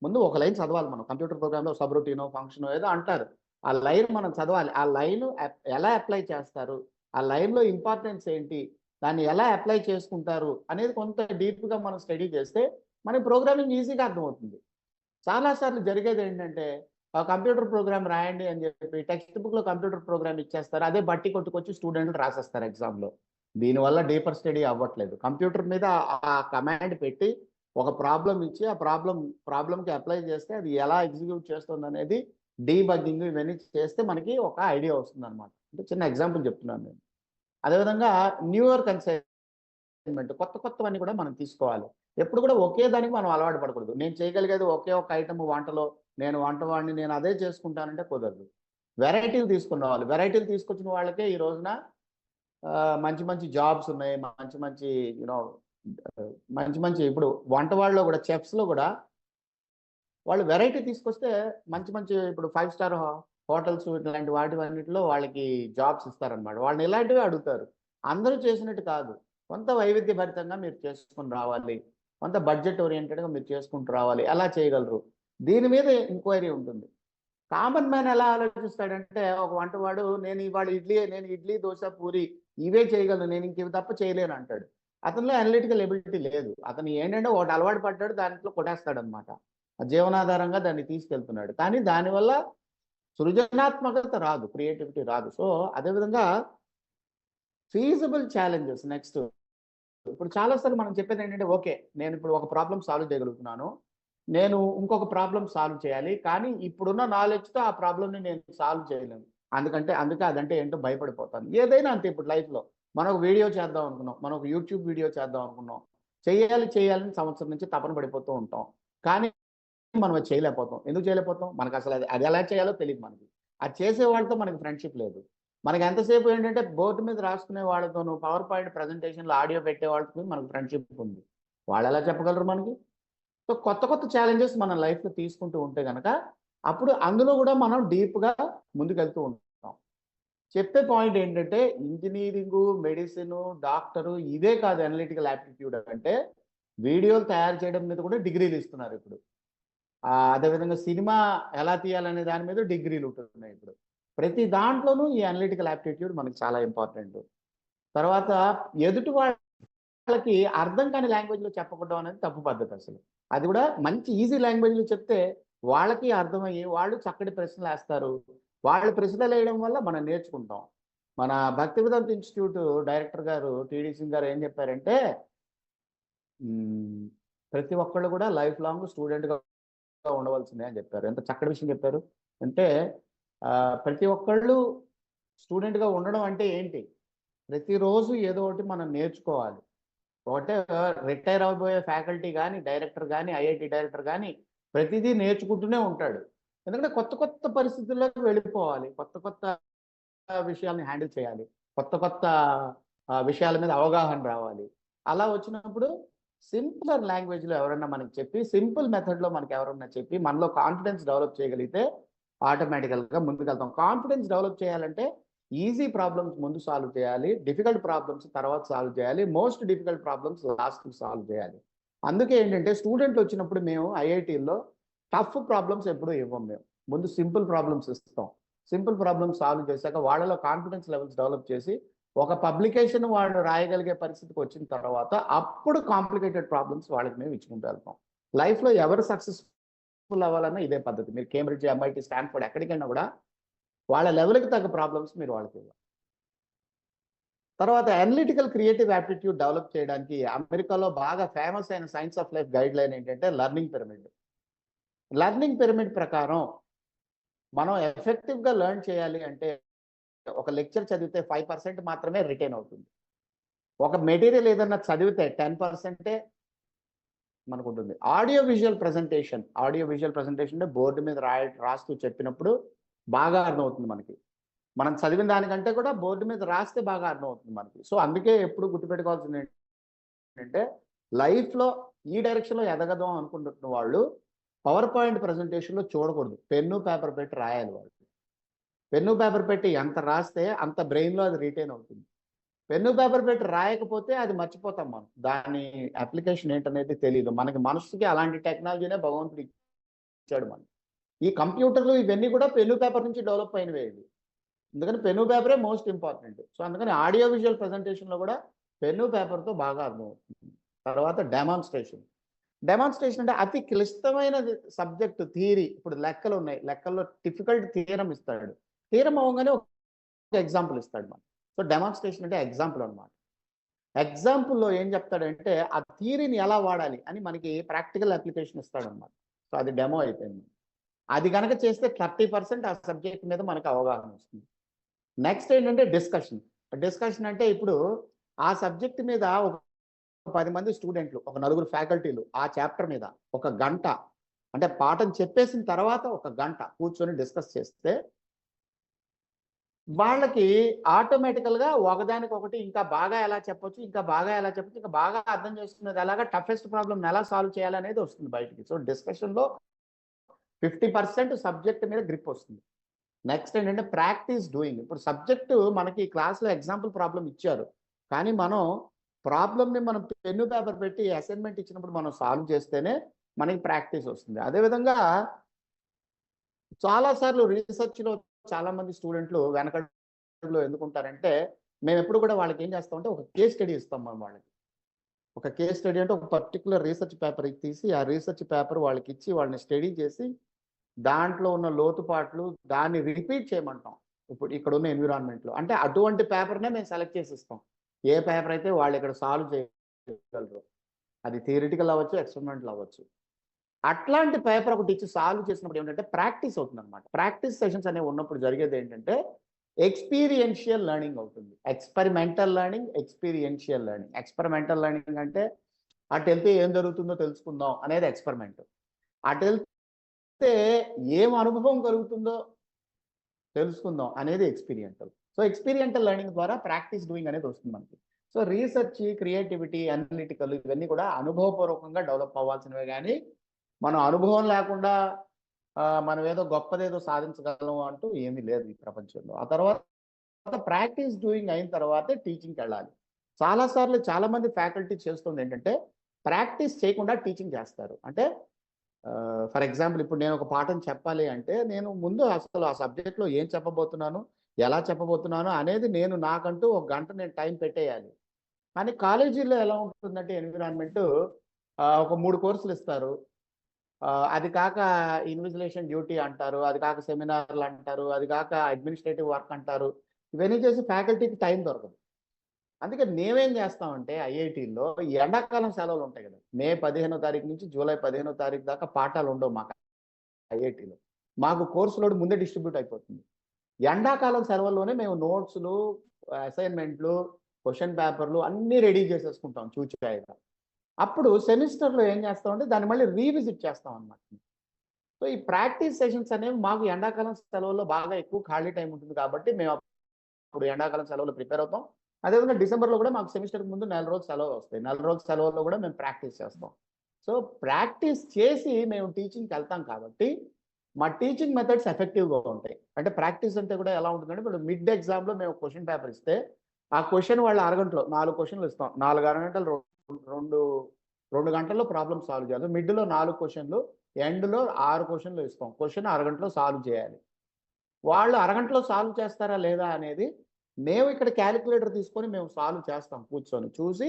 ముందు ఒక లైన్ చదవాలి మనం. కంప్యూటర్ ప్రోగ్రామ్‌లో సబ్‌రొటీనో, ఫంక్షనో ఏదో అంటారు. ఆ లైన్ మనం చదవాలి. ఆ లైన్ ఎలా అప్లై చేస్తారు? ఆ లైన్‌లో ఇంపార్టెన్స్ ఏంటి? దాన్ని ఎలా అప్లై చేసుకుంటారు? అనేది కొంత డీప్‌గా మనం స్టడీ చేస్తే మనకి ప్రోగ్రామింగ్ ఈజీగా అర్థమవుతుంది. చాలా సార్లు జరిగేదేంటంటే కంప్యూటర్ ప్రోగ్రామ్ రాయండి అని చెప్పి టెక్స్ట్ బుక్‌లో కంప్యూటర్ ప్రోగ్రామ్ ఇచ్చేస్తారు. అదే బట్టి కొట్టుకొచ్చి స్టూడెంట్లు రాసేస్తారు ఎగ్జామ్‌లో. దీనివల్ల డీపర్ స్టడీ అవ్వట్లేదు. కంప్యూటర్ మీద ఆ కమాండ్ పెట్టి ఒక ప్రాబ్లమ్ ఇచ్చి ఆ ప్రాబ్లమ్‌కి అప్లై చేస్తే అది ఎలా ఎగ్జిక్యూట్ చేస్తుందనేది డీబగ్గింగ్ ఇవన్నీ చేస్తే మనకి ఒక ఐడియా వస్తుందన్నమాట. అంటే చిన్న ఎగ్జాంపుల్ చెప్తున్నాను నేను. అదేవిధంగా న్యూయర్ కన్సైన్మెంట్ కొత్తవన్నీ కూడా మనం తీసుకోవాలి. ఎప్పుడు కూడా ఒకే దానికి మనం అలవాటు పడకూడదు. నేను చేయగలిగేది ఒకే ఒక ఐటెమ్ వంటలో, నేను వంటవాడిని, నేను అదే చేసుకుంటానంటే కుదరదు. వెరైటీలు తీసుకొని రావాలి. వెరైటీలు తీసుకొచ్చిన వాళ్ళకే ఈ రోజున మంచి జాబ్స్ ఉన్నాయి. మంచి ఇప్పుడు వంట వాళ్ళలో కూడా చెఫ్స్‌లో కూడా వాళ్ళు వెరైటీ తీసుకొస్తే మంచి ఇప్పుడు 5 స్టార్ హోటల్స్ ఇట్లాంటి వాటివన్నిటిలో వాళ్ళకి జాబ్స్ ఇస్తారనమాట. వాళ్ళని ఇలాంటివే అడుగుతారు. అందరూ చేసినట్టు కాదు. కొంత వైవిధ్యభరితంగా మీరు చేసుకొని రావాలి. కొంత బడ్జెట్ ఓరియెంటెడ్‌గా మీరు చేసుకుంటూ రావాలి. ఎలా చేయగలరు? దీని మీద ఎంక్వైరీ ఉంటుంది. కామన్ మ్యాన్ ఎలా ఆలోచిస్తాడంటే ఒక వంటవాడు నేను ఇడ్లీ, దోస, పూరి ఇవే చేయగలను. నేను ఇంక ఇవి తప్ప చేయలేను అంటాడు. అతనిలో అనలిటికల్ ఎబిలిటీ లేదు. అతను ఏంటంటే ఒకటి అలవాటు పడ్డాడు దాంట్లో కొట్టేస్తాడనమాట. జీవనాధారంగా దాన్ని తీసుకెళ్తున్నాడు. కానీ దానివల్ల సృజనాత్మకత రాదు. క్రియేటివిటీ రాదు. సో, అదేవిధంగా ఫీజిబుల్ ఛాలెంజెస్ నెక్స్ట్. ఇప్పుడు చాలా సార్లు మనం చెప్పేదేంటంటే ఓకే. నేను ఇప్పుడు ఒక ప్రాబ్లమ్ సాల్వ్ చేయగలుగుతున్నాను. నేను ఇంకొక ప్రాబ్లమ్ సాల్వ్ చేయాలి. కానీ ఇప్పుడున్న నాలెడ్జ్‌తో ఆ ప్రాబ్లమ్‌ని నేను సాల్వ్ చేయలేను. అందుకే అదంటే ఏంటో భయపడిపోతాను. ఏదైనా అంతే ఇప్పుడు లైఫ్‌లో. మనం ఒక వీడియో చేద్దాం అనుకున్నాం. మనం ఒక యూట్యూబ్ వీడియో చేద్దాం అనుకున్నాం. చేయాలని సంవత్సరం నుంచి తపన పడిపోతూ ఉంటాం. కానీ మనం అది చేయలేకపోతాం. ఎందుకు చేయలేకపోతాం? మనకసలు అది ఎలా చేయాలో తెలీదు మనకి. అది చేసే వాళ్ళతో మనకి ఫ్రెండ్‌షిప్ లేదు. మనకి ఎంతసేపు ఏంటంటే బోర్డ్ మీద రాసుకునే వాళ్ళతోను, పవర్ పాయింట్ ప్రెజెంటేషన్‌లో ఆడియో పెట్టే వాళ్ళతో మనకు ఫ్రెండ్‌షిప్ ఉంది. వాళ్ళెలా చెప్పగలరు మనకి? సో, కొత్త ఛాలెంజెస్ మన లైఫ్‌లో తీసుకుంటూ ఉంటే గనక, అప్పుడు అందులో కూడా మనం డీప్‌గా ముందుకెళ్తూ ఉంటాం. చెప్పే పాయింట్ ఏంటంటే ఇంజినీరింగు, మెడిసిను, డాక్టరు ఇవే కాదు అనలిటికల్ యాప్టిట్యూడ్ అంటే, వీడియోలు తయారు చేయడం మీద కూడా డిగ్రీలు ఇస్తున్నారు ఇప్పుడు. అదేవిధంగా సినిమా ఎలా తీయాలనే దాని మీద డిగ్రీలు ఉంటున్నాయి ఇప్పుడు. ప్రతి దాంట్లోనూ ఈ అనలిటికల్ యాప్టిట్యూడ్ మనకు చాలా ఇంపార్టెంట్. తర్వాత ఎదుటి వాళ్ళకి అర్థం కాని లాంగ్వేజ్లో చెప్పకూడదు అనేది తప్పు పద్ధతి అసలు. అది కూడా మంచి ఈజీ లాంగ్వేజ్లో చెప్తే వాళ్ళకి అర్థమయ్యి వాళ్ళు చక్కటి ప్రశ్నలు వేస్తారు. వాళ్ళు ప్రశ్నలు వేయడం వల్ల మనం నేర్చుకుంటాం. మన భక్తి వేదాంత ఇన్స్టిట్యూట్ డైరెక్టర్ గారు టీడీ సింగ్ గారు ఏం చెప్పారంటే, ప్రతి ఒక్కళ్ళు కూడా లైఫ్ లాంగ్ స్టూడెంట్గా ఉండవలసిందే అని చెప్పారు. ఎంత చక్కటి విషయం చెప్పారు అంటే, ప్రతి ఒక్కళ్ళు స్టూడెంట్గా ఉండడం అంటే ఏంటి? ప్రతిరోజు ఏదో ఒకటి మనం నేర్చుకోవాలి. ఒకటే రిటైర్ అవబోయే ఫ్యాకల్టీ కానీ, డైరెక్టర్ కానీ, ఐఐటి డైరెక్టర్ కానీ ప్రతిదీ నేర్చుకుంటూనే ఉంటాడు. ఎందుకంటే కొత్త కొత్త పరిస్థితుల్లోకి వెళ్ళిపోవాలి. కొత్త కొత్త విషయాల్ని హ్యాండిల్ చేయాలి. కొత్త కొత్త విషయాల మీద అవగాహన రావాలి. అలా వచ్చినప్పుడు సింపులర్ లాంగ్వేజ్లో ఎవరన్నా మనకి చెప్పి, సింపుల్ మెథడ్లో మనకి ఎవరన్నా చెప్పి, మనలో కాన్ఫిడెన్స్ డెవలప్ చేయగలిగితే ఆటోమేటికల్గా ముందుకెళ్తాం. కాన్ఫిడెన్స్ డెవలప్ చేయాలంటే ఈజీ ప్రాబ్లమ్స్ ముందు సాల్వ్ చేయాలి, డిఫికల్ట్ ప్రాబ్లమ్స్ తర్వాత సాల్వ్ చేయాలి, most difficult problems last solve చేయాలి. అందుకే ఏంటంటే స్టూడెంట్లు వచ్చినప్పుడు మేము ఐఐటీల్లో టఫ్ ప్రాబ్లమ్స్ ఎప్పుడూ ఇవ్వం. మేము ముందు సింపుల్ ప్రాబ్లమ్స్ ఇస్తాం. సింపుల్ ప్రాబ్లమ్స్ సాల్వ్ చేశాక వాళ్ళలో కాన్ఫిడెన్స్ లెవెల్స్ డెవలప్ చేసి ఒక పబ్లికేషన్ వాళ్ళు రాయగలిగే పరిస్థితికి వచ్చిన తర్వాత అప్పుడు కాంప్లికేటెడ్ ప్రాబ్లమ్స్ వాళ్ళకి మేము ఇచ్చుకుంటూ వెళ్తాం. లైఫ్లో ఎవరు సక్సెస్ఫుల్ అవ్వాలన్నా ఇదే పద్ధతి. మీరు కేంబ్రిడ్జ్, ఎంఐటి, స్టాన్ఫోర్డ్ ఎక్కడికైనా కూడా వాళ్ళ లెవెల్కి తగ్గ ప్రాబ్లమ్స్ మీరు వాళ్ళకి ఇవ్వాలి. తర్వాత అనలిటికల్ క్రియేటివ్ యాప్టిట్యూడ్ డెవలప్ చేయడానికి అమెరికాలో బాగా ఫేమస్ అయిన science of life guide line ఏంటంటే లెర్నింగ్ పిరమిడ్. లెర్నింగ్ పిరమిడ్ ప్రకారం మనం ఎఫెక్టివ్గా లెర్న్ చేయాలి అంటే ఒక లెక్చర్ చదివితే 5% మాత్రమే రిటైన్ అవుతుంది. ఒక మెటీరియల్ ఏదన్నా చదివితే 10% మనకు ఉంటుంది. ఆడియో విజువల్ ప్రజెంటేషన్ అంటే బోర్డు మీద రాస్తూ చెప్పినప్పుడు బాగా అర్థమవుతుంది మనకి. మనం చదివిన దానికంటే కూడా బోర్డు మీద రాస్తే బాగా అర్థమవుతుంది మనకి. సో అందుకే ఎప్పుడు గుర్తుపెట్టుకోవాల్సింది ఏంటంటే, లైఫ్లో ఈ డైరెక్షన్లో ఎదగదాం అనుకుంటున్న వాళ్ళు పవర్ పాయింట్ ప్రజెంటేషన్లో చూడకూడదు. పెన్ను పేపర్ పెట్టి రాయాలి వాళ్ళు. పెన్ను పేపర్ పెట్టి ఎంత రాస్తే అంత బ్రెయిన్లో అది రిటైన్ అవుతుంది. పెన్ను పేపర్ పెట్టి రాయకపోతే అది మర్చిపోతాం మనం. దాని అప్లికేషన్ ఏంటనేది తెలియదు మనకి. మనసుకి అలాంటి టెక్నాలజీనే భగవంతుడు ఇచ్చాడు మనకి. ఈ కంప్యూటర్లు ఇవన్నీ కూడా పెన్ను పేపర్ నుంచి డెవలప్ అయినవే ఇవి. అందుకని పెన్ను పేపరే మోస్ట్ ఇంపార్టెంట్. సో అందుకని ఆడియో విజువల్ ప్రజెంటేషన్లో కూడా పెన్ను పేపర్తో బాగా అర్థమవుతుంది. తర్వాత డెమాన్స్ట్రేషన్ అంటే అతి క్లిష్టమైన సబ్జెక్ట్ థియరీ. ఇప్పుడు లెక్కలు ఉన్నాయి, లెక్కల్లో డిఫికల్ట్ థియరం ఇస్తాడు. థియరం అవగానే ఒక ఎగ్జాంపుల్ ఇస్తాడు మనకి. సో డెమాన్స్ట్రేషన్ అంటే ఎగ్జాంపుల్ అనమాట. ఎగ్జాంపుల్లో ఏం చెప్తాడంటే ఆ థియరీని ఎలా వాడాలి అని మనకి ప్రాక్టికల్ అప్లికేషన్ ఇస్తాడు అనమాట. సో అది డెమో అయిపోయింది. అది కనుక చేస్తే 30% ఆ సబ్జెక్ట్ మీద మనకు అవగాహన వస్తుంది. నెక్స్ట్ ఏంటంటే డిస్కషన్ అంటే ఇప్పుడు ఆ సబ్జెక్ట్ మీద ఒక 10 మంది స్టూడెంట్లు, ఒక 9 ఫ్యాకల్టీలు ఆ చాప్టర్ మీద ఒక గంట, అంటే పాఠం చెప్పేసిన తర్వాత ఒక గంట కూర్చొని డిస్కస్ చేస్తే వాళ్ళకి ఆటోమేటికల్గా ఒకదానికొకటి ఇంకా బాగా ఎలా చెప్పొచ్చు, ఇంకా బాగా అర్థం చేసుకునేది ఎలాగా, టఫెస్ట్ ప్రాబ్లమ్ ఎలా సాల్వ్ చేయాలనేది వస్తుంది బయటికి. సో డిస్కషన్లో 50% సబ్జెక్ట్ మీద గ్రిప్ వస్తుంది. నెక్స్ట్ ఏంటంటే ప్రాక్టీస్ డూయింగ్. ఇప్పుడు సబ్జెక్టు మనకి క్లాస్లో ఎగ్జాంపుల్ ప్రాబ్లం ఇచ్చారు, కానీ మనం ప్రాబ్లమ్ని మనం పెన్ను పేపర్ పెట్టి అసైన్మెంట్ ఇచ్చినప్పుడు మనం సాల్వ్ చేస్తేనే మనకి ప్రాక్టీస్ వస్తుంది. అదేవిధంగా చాలాసార్లు రీసెర్చ్లో చాలామంది స్టూడెంట్లు వెనకలో ఎందుకుంటారంటే, మేము ఎప్పుడు కూడా వాళ్ళకి ఏం చేస్తామంటే ఒక కేస్ స్టడీ ఇస్తాం మనం వాళ్ళకి. ఒక కేస్ స్టడీ అంటే ఒక పర్టికులర్ రీసెర్చ్ పేపర్ తీసి ఆ రీసెర్చ్ పేపర్ వాళ్ళకి ఇచ్చి వాళ్ళని స్టడీ చేసి దాంట్లో ఉన్న లోతుపాట్లు దాన్ని రిపీట్ చేయమంటాం. ఇప్పుడు ఇక్కడ ఉన్న ఎన్విరాన్మెంట్లో అంటే అటువంటి పేపర్నే మేము సెలెక్ట్ చేసి ఇస్తాం. ఏ పేపర్ అయితే వాళ్ళు ఇక్కడ సాల్వ్ చేయగలరు, అది థియరిటికల్ అవ్వచ్చు, ఎక్స్పెరిమెంటల్ అవ్వచ్చు. అట్లాంటి పేపర్ ఒకటి ఇచ్చి సాల్వ్ చేసినప్పుడు ఏంటంటే ప్రాక్టీస్ అవుతుంది అనమాట. ప్రాక్టీస్ సెషన్స్ అనేవి ఉన్నప్పుడు జరిగేది ఏంటంటే ఎక్స్పీరియన్షియల్ లెర్నింగ్ అవుతుంది. Experimental learning, experiential learning. Experimental learning అంటే అటు వెళ్తే ఏం జరుగుతుందో తెలుసుకుందాం అనేది ఎక్స్పెరిమెంట్. అటు వెళ్తే ఏం అనుభవం కలుగుతుందో తెలుసుకుందాం అనేది ఎక్స్పీరియన్షియల్. సో ఎక్స్పీరియన్షియల్ లెర్నింగ్ ద్వారా ప్రాక్టీస్ డూయింగ్ అనేది వస్తుంది మనకి. సో రీసెర్చ్, క్రియేటివిటీ, అనలిటికల్ ఇవన్నీ కూడా అనుభవపూర్వకంగా డెవలప్ అవ్వాల్సినవే, కానీ మనం అనుభవం లేకుండా మనం ఏదో గొప్పదేదో సాధించగలం అంటూ ఏమీ లేదు ఈ ప్రపంచంలో. ఆ తర్వాత ప్రాక్టీస్ డూయింగ్ అయిన తర్వాతే టీచింగ్కి వెళ్ళాలి. చాలాసార్లు చాలామంది ఫ్యాకల్టీ చేస్తుంది ఏంటంటే ప్రాక్టీస్ చేయకుండా టీచింగ్ చేస్తారు. అంటే ఫర్ ఎగ్జాంపుల్ ఇప్పుడు నేను ఒక పాఠం చెప్పాలి అంటే నేను ముందు అసలు ఆ సబ్జెక్ట్లో ఏం చెప్పబోతున్నాను, ఎలా చెప్పబోతున్నాను అనేది నేను నాకంటూ ఒక గంట నేను టైం పెట్టేయాలి. కానీ కాలేజీలో ఎలా ఉంటుందంటే ఎన్విరాన్మెంట్ ఒక 3 కోర్సులు ఇస్తారు. అది కాక ఇన్విజిలేషన్ డ్యూటీ అంటారు, అది కాక సెమినార్లు అంటారు, అది కాక అడ్మినిస్ట్రేటివ్ వర్క్ అంటారు. ఇవన్నీ చేసి ఫ్యాకల్టీకి టైం దొరకదు. అందుకే మేమేం చేస్తామంటే ఐఐటీలో ఎండాకాలం సెలవులు ఉంటాయి కదా, మే 15వ తారీఖు నుంచి జూలై 15వ తారీఖు దాకా పాఠాలు ఉండవు మాకు ఐఐటీలో. మాకు కోర్సు లోడ్ ముందే డిస్ట్రిబ్యూట్ అయిపోతుంది. ఎండాకాలం సెలవుల్లోనే మేము నోట్స్‌లు, అసైన్‌మెంట్‌లు, క్వెషన్ పేపర్‌లు అన్నీ రెడీ చేసేసుకుంటాం చూచికాయగా. అప్పుడు సెమిస్టర్‌లో ఏం చేస్తామంటే దాన్ని మళ్ళీ రీవిజిట్ చేస్తాం అన్నమాట. సో, ఈ ప్రాక్టీస్ సెషన్స్ అనేవి మాకు ఎండాకాలం సెలవుల్లో బాగా ఎక్కువ ఖాళీ టైం ఉంటుంది కాబట్టి మేము అప్పుడు ఎండాకాలం సెలవులు ప్రిపేర్ అవుతాం. అదేవిధంగా డిసెంబర్‌లో కూడా మాకు సెమిస్టర్‌కి ముందు నెల రోజులు సెలవులు వస్తాయి. నెల రోజుల సెలవుల్లో కూడా మేము ప్రాక్టీస్ చేస్తాం. సో, ప్రాక్టీస్ చేసి మేము టీచింగ్‌కెళ్తాం కాబట్టి మా టీచింగ్ మెథడ్స్ ఎఫెక్టివ్‌గా ఉంటాయి. అంటే ప్రాక్టీస్ అంటే కూడా ఎలా ఉంటుందంటే ఇప్పుడు మిడ్ ఎగ్జామ్‌లో మేము క్వెషన్ పేపర్ ఇస్తే ఆ క్వెషన్ వాళ్ళు అరగంటలో 4 క్వెషన్‌లు ఇస్తాం. 4 అరగంటలు 2 గంటల్లో ప్రాబ్లమ్ సాల్వ్ చేయాలి. మిడ్‌లో 4 క్వెషన్‌లు, ఎండ్‌లో 6 క్వెషన్‌లు ఇస్తాం. క్వెషన్ అరగంటలో సాల్వ్ చేయాలి. వాళ్ళు అరగంటలో సాల్వ్ చేస్తారా లేదా అనేది మేము ఇక్కడ క్యాలిక్యులేటర్ తీసుకొని మేము సాల్వ్ చేస్తాం కూర్చొని. చూసి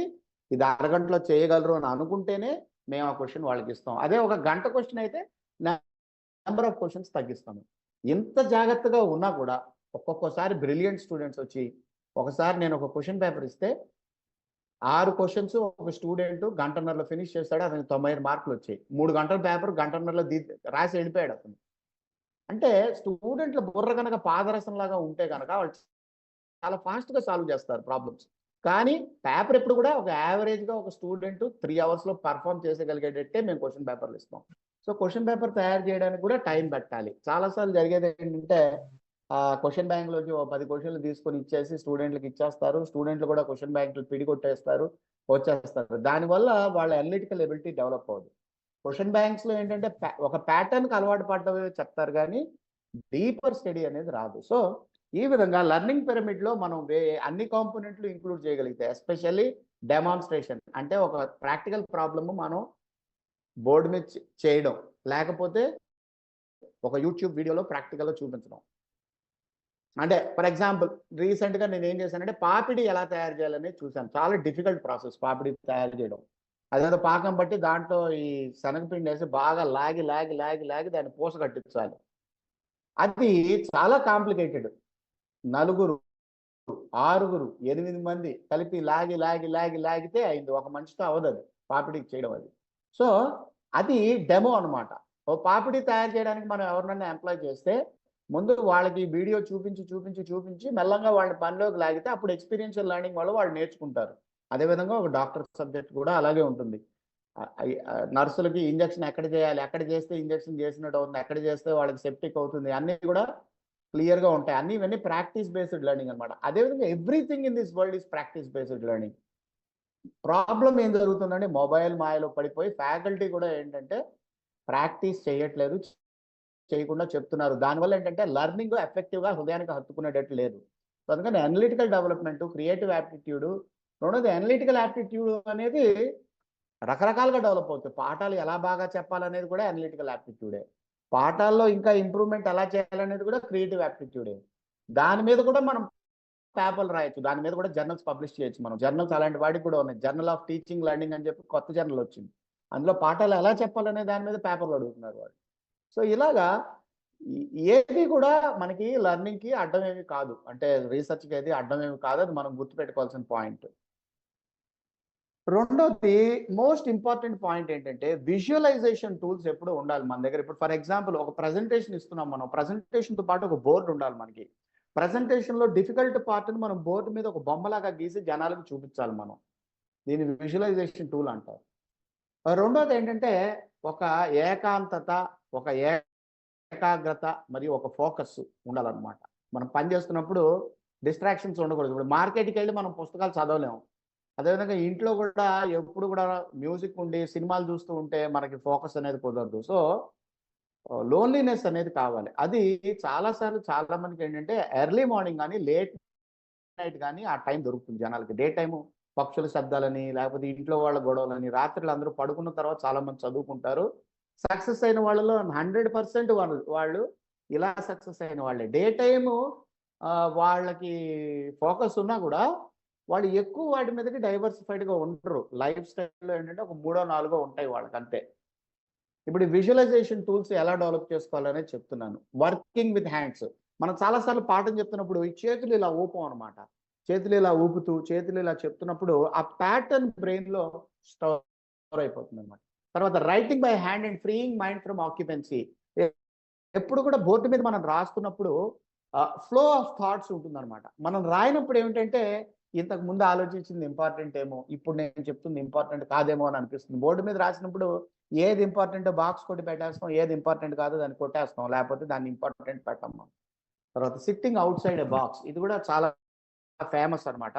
ఇది అరగంటలో చేయగలరు అని అనుకుంటేనే మేము ఆ క్వెషన్ వాళ్ళకి ఇస్తాం. అదే ఒక గంట క్వెషన్ అయితే నెంబర్ ఆఫ్ క్వెషన్స్ తగ్గిస్తాము. ఇంత జాగ్రత్తగా ఉన్నా కూడా ఒక్కొక్కసారి బ్రిలియంట్ స్టూడెంట్స్ వచ్చి ఒకసారి నేను ఒక క్వెషన్ పేపర్ ఇస్తే 6 క్వెషన్స్ ఒక స్టూడెంట్ గంటన్నరలో ఫినిష్ చేస్తాడు. అతనికి 95 మార్కులు వచ్చాయి. 3 గంటల పేపర్ గంటన్నరలో రాసి వెళ్ళిపోయాడు అతను. అంటే స్టూడెంట్ల బుర్ర కనుక పాదరసంలాగా ఉంటే కనుక వాళ్ళు చాలా ఫాస్ట్‌గా సాల్వ్ చేస్తారు ప్రాబ్లమ్స్. కానీ పేపర్ ఎప్పుడు కూడా ఒక యావరేజ్‌గా ఒక స్టూడెంట్ 3 అవర్స్‌లో పెర్ఫార్మ్ చేసేయగలిగేటట్టే మేము క్వెషన్ పేపర్‌లు ఇస్తాం. సో, క్వెషన్ పేపర్ తయారు చేయడానికి కూడా టైం పెట్టాలి. చాలా సార్లు జరిగేది ఏంటంటే క్వెషన్ బ్యాంక్‌లోంచి ఓ 10 క్వెషన్‌లు తీసుకొని ఇచ్చేసి స్టూడెంట్‌లకి ఇచ్చేస్తారు. స్టూడెంట్‌లు కూడా క్వెషన్ బ్యాంక్‌లు పిడికొట్టేస్తారు, వచ్చేస్తారు. దానివల్ల వాళ్ళ అనలిటికల్ ఎబిలిటీ డెవలప్ అవ్వదు. క్వెషన్ బ్యాంక్స్‌లో ఏంటంటే ఒక ప్యాటర్న్‌కి అలవాటు పడ్డవే చెప్తారు గానీ, డీపర్ స్టడీ అనేది రాదు. సో, ఈ విధంగా లెర్నింగ్ పిరమిడ్‌లో మనం అన్ని కాంపోనెంట్లు ఇంక్లూడ్ చేయగలిగితే ఎస్పెషల్లీ డెమాన్‌స్ట్రేషన్ అంటే ఒక ప్రాక్టికల్ ప్రాబ్లమ్ మనం బోర్డ్ మీద చేయడం, లేకపోతే ఒక యూట్యూబ్ వీడియోలో ప్రాక్టికల్‌గా చూపించడం. అంటే ఫర్ ఎగ్జాంపుల్ రీసెంట్‌గా నేనేం చేశానంటే పాపిడి ఎలా తయారు చేయాలనేది చూసాను. చాలా డిఫికల్ట్ ప్రాసెస్ పాపిడి తయారు చేయడం. అదేదో పాకం బట్టి దాంట్లో ఈ శనగపిండేసి బాగా లాగి దాన్ని పూస కట్టించాలి. అది చాలా కాంప్లికేటెడ్. నలుగురు, 6గురు, 8 మంది కలిపి లాగితే అయింది. ఒక మనిషితో అవ్వదది పాపిడి చేయడం అది. సో, అది డెమో అన్నమాట. ఓ పాపిడి తయారు చేయడానికి మనం ఎవరినైనా ఎంప్లాయ్ చేస్తే ముందు వాళ్ళకి వీడియో చూపించి మెల్లంగా వాళ్ళని పనిలోకి లాగితే అప్పుడు ఎక్స్‌పీరియన్షియల్ లెర్నింగ్ వల్ల వాళ్ళు నేర్చుకుంటారు. అదేవిధంగా ఒక డాక్టర్ సబ్జెక్ట్ కూడా అలాగే ఉంటుంది. నర్సులకి ఇంజెక్షన్ ఎక్కడ చేయాలి? ఎక్కడ చేస్తే ఇంజెక్షన్ చేసినట్టు అవుతుంది? ఎక్కడ చేస్తే వాళ్ళకి సెప్టిక్ అవుతుంది? అన్నీ కూడా క్లియర్‌గా ఉంటాయి. ఇవన్నీ ప్రాక్టీస్ బేస్డ్ లెర్నింగ్ అన్నమాట. అదేవిధంగా everything in this world is practice based learning. Problem ఏం జరుగుతుందంటే మొబైల్ మాయలో పడిపోయి ఫ్యాకల్టీ కూడా ఏంటంటే ప్రాక్టీస్ చేయట్లేదు. చేయకుండా చెప్తున్నారు. దానివల్ల ఏంటంటే లెర్నింగ్ ఎఫెక్టివ్‌గా హృదయానికి హత్తుకునేటట్టు లేదు. సో, అందుకని అనలిటికల్ డెవలప్‌మెంట్, క్రియేటివ్ యాప్టిట్యూడ్, రెండోది అనలిటికల్ యాప్టిట్యూడ్ అనేది రకరకాలుగా డెవలప్ అవుతాయి. పాఠాలు ఎలా బాగా చెప్పాలనేది కూడా అనలిటికల్ యాప్టిట్యూడే. పాఠాల్లో ఇంకా ఇంప్రూవ్‌మెంట్ ఎలా చేయాలనేది కూడా క్రియేటివ్ యాప్టిట్యూడే. దాని మీద కూడా మనం పేపర్‌లు రాయొచ్చు. దాని మీద కూడా జర్నల్స్ పబ్లిష్ చేయొచ్చు మనం. జర్నల్స్ అలాంటి వాటికి కూడా ఉన్నాయి. జర్నల్ ఆఫ్ టీచింగ్ లెర్నింగ్ అని చెప్పి కొత్త జర్నల్ వచ్చింది. అందులో పాఠాలు ఎలా చెప్పాలనే దాని మీద పేపర్‌లు అడుగుతున్నారు వాళ్ళు. సో, ఇలాగా ఏది కూడా మనకి లెర్నింగ్‌కి అడ్డమేమి కాదు. అంటే రీసెర్చ్‌కి ఏది అడ్డమేమి కాదు. అది మనం గుర్తుపెట్టుకోవాల్సిన పాయింట్. రెండోది మోస్ట్ ఇంపార్టెంట్ పాయింట్ ఏంటంటే విజువలైజేషన్ టూల్స్ ఎప్పుడూ ఉండాలి మన దగ్గర. ఇప్పుడు ఫర్ ఎగ్జాంపుల్ ఒక ప్రెజెంటేషన్ ఇస్తున్నాం మనం. ప్రెజెంటేషన్‌తో పాటు ఒక బోర్డ్ ఉండాలి మనకి. ప్రెజెంటేషన్‌లో డిఫికల్ట్ పార్ట్‌ని మనం బోర్డ్ మీద ఒక బొమ్మలాగా గీసి జనాలకు చూపించాలి మనం. దీన్ని విజువలైజేషన్ టూల్ అంటారు. రెండోది ఏంటంటే ఒక ఏకాంతత, ఒక ఏకాగ్రత మరియు ఒక ఫోకస్ ఉండాలన్నమాట. మనం పని చేస్తున్నప్పుడు డిస్ట్రాక్షన్స్ ఉండకూడదు. ఇప్పుడు మార్కెట్‌కెళ్ళి మనం పుస్తకాలు చదవలేము. అదేవిధంగా ఇంట్లో కూడా ఎప్పుడు కూడా మ్యూజిక్ ఉండి సినిమాలు చూస్తూ ఉంటే మనకి ఫోకస్ అనేది కుదరదు. సో, లోన్లీనెస్ అనేది కావాలి. అది చాలా సార్లు చాలా మందికి ఏంటంటే ఎర్లీ మార్నింగ్ గాని, లేట్ నైట్ గాని ఆ టైం దొరుకుతుంది జనాలకి. డే టైము పక్షుల శబ్దాలని, లేకపోతే ఇంట్లో వాళ్ళ గొడవలని, రాత్రులు అందరూ పడుకున్న తర్వాత చాలా మంది చదువుకుంటారు. సక్సెస్ అయిన వాళ్ళలో 100% వాళ్ళు ఇలా సక్సెస్ అయిన వాళ్ళే. డే టైము వాళ్ళకి ఫోకస్ ఉన్నా కూడా వాళ్ళు ఎక్కువ వాటి మీదకి డైవర్సిఫైడ్గా ఉండరు. లైఫ్ స్టైల్లో ఏంటంటే ఒక 3 4 ఉంటాయి వాళ్ళకి అంతే. ఇప్పుడు విజువలైజేషన్ టూల్స్ ఎలా డెవలప్ చేసుకోవాలనేది చెప్తున్నాను. Working with hands. మనం చాలాసార్లు పాఠం చెప్తున్నప్పుడు ఈ చేతులు ఇలా ఊపం అనమాట. చేతులు ఇలా ఊపుతూ, చేతులు ఇలా చెప్తున్నప్పుడు ఆ ప్యాటర్న్ బ్రెయిన్‌లో స్టోర్ అయిపోతుంది అనమాట. తర్వాత writing by hand and freeing mind from occupancy. ఎప్పుడు కూడా బోర్డు మీద మనం రాస్తున్నప్పుడు ఫ్లో ఆఫ్ థాట్స్ ఉంటుందన్నమాట. మనం రాయినప్పుడు ఏమిటంటే ఇంతకు ముందు ఆలోచించింది ఇంపార్టెంట్ ఏమో, ఇప్పుడు నేను చెప్తుంది ఇంపార్టెంట్ కాదేమో అని అనిపిస్తుంది. బోర్డు మీద రాసినప్పుడు ఏది ఇంపార్టెంటో బాక్స్ కొట్టి పెట్టేస్తాం, ఏది ఇంపార్టెంట్ కాదో దాన్ని కొట్టేస్తాం, లేకపోతే దాన్ని ఇంపార్టెంట్ పెట్టాం మనం. తర్వాత సిట్టింగ్ అవుట్ సైడ్ ఏ బాక్స్, ఇది కూడా చాలా ఫేమస్ అనమాట.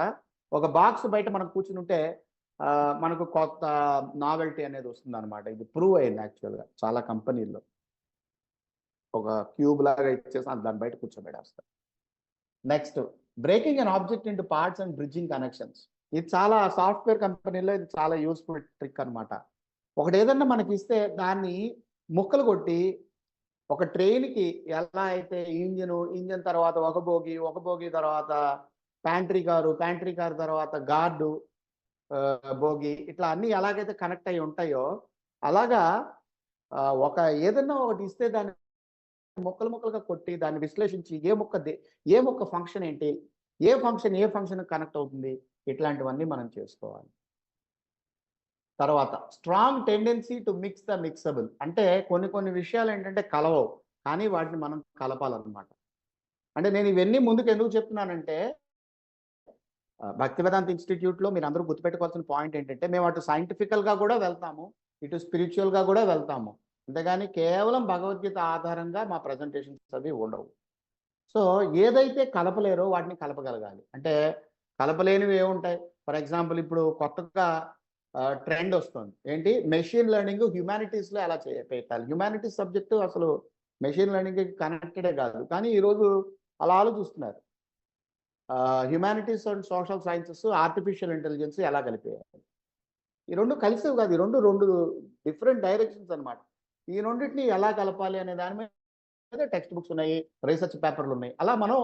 ఒక బాక్స్ బయట మనం కూర్చుని ఉంటే మనకు కొత్త నావెల్టీ అనేది వస్తుంది అనమాట. ఇది ప్రూవ్ అయింది యాక్చువల్గా చాలా కంపెనీల్లో. ఒక క్యూబ్ లాగా ఇచ్చేసి దాని బయట కూర్చోబెట్టేస్తారు. Next, breaking an object into parts and bridging connections. ఇది చాలా సాఫ్ట్వేర్ కంపెనీలో ఇది చాలా యూస్ఫుల్ ట్రిక్ అనమాట. ఒకటి ఏదన్నా మనకి ఇస్తే దాన్ని ముక్కలు కొట్టి ఒక ట్రైన్కి ఎలా అయితే ఇంజన్ తర్వాత ఒక బోగి తర్వాత ప్యాంట్రీ కారు తర్వాత గార్డు బోగి, ఇట్లా అన్ని ఎలాగైతే కనెక్ట్ అయి ఉంటాయో అలాగా ఒక ఏదన్నా ఒకటి ఇస్తే దాన్ని ముక్కలుగా కొట్టి దాన్ని విశ్లేషించి ఏ ముక్క ఫంక్షన్ ఏంటి, ఏ ఫంక్షన్ కనెక్ట్ అవుతుంది, ఇట్లాంటివన్నీ మనం చేసుకోవాలి. తర్వాత strong tendency to mix the mixable. అంటే కొన్ని విషయాలు ఏంటంటే కలవవు, కానీ వాటిని మనం కలపాలన్నమాట. అంటే నేను ఇవన్నీ ముందుకు ఎందుకు చెప్తున్నానంటే భక్తి వేదాంత ఇన్స్టిట్యూట్లో మీరు అందరూ గుర్తుపెట్టుకోవాల్సిన పాయింట్ ఏంటంటే మేము అటు సైంటిఫికల్గా కూడా వెళ్తాము, ఇటు స్పిరిచువల్గా కూడా వెళ్తాము. అంతేగాని కేవలం భగవద్గీత ఆధారంగా మా ప్రజెంటేషన్స్ అవి ఉండవు. సో ఏదైతే కలపలేరో వాటిని కలపగలగాలి. అంటే కలపలేనివి ఏముంటాయి? ఫర్ ఎగ్జాంపుల్ ఇప్పుడు కొత్తగా ట్రెండ్ వస్తుంది ఏంటి, మెషిన్ లెర్నింగ్ హ్యుమానిటీస్లో ఎలా పెట్టాలి. హ్యుమానిటీస్ సబ్జెక్టు అసలు మెషిన్ లెర్నింగ్కి కనెక్టెడే కాదు, కానీ ఈరోజు అలా ఆలోచిస్తున్నారు. Humanities and social sciences, artificial intelligence ఎలా కలిపేయాలి. ఈ రెండు కలిసేవి కాదు, ఈ రెండు డిఫరెంట్ డైరెక్షన్స్ అనమాట. ఈ రెండింటిని ఎలా కలపాలి అనే దాని మీద టెక్స్ట్ బుక్స్ ఉన్నాయి, రీసెర్చ్ పేపర్లు ఉన్నాయి. అలా మనం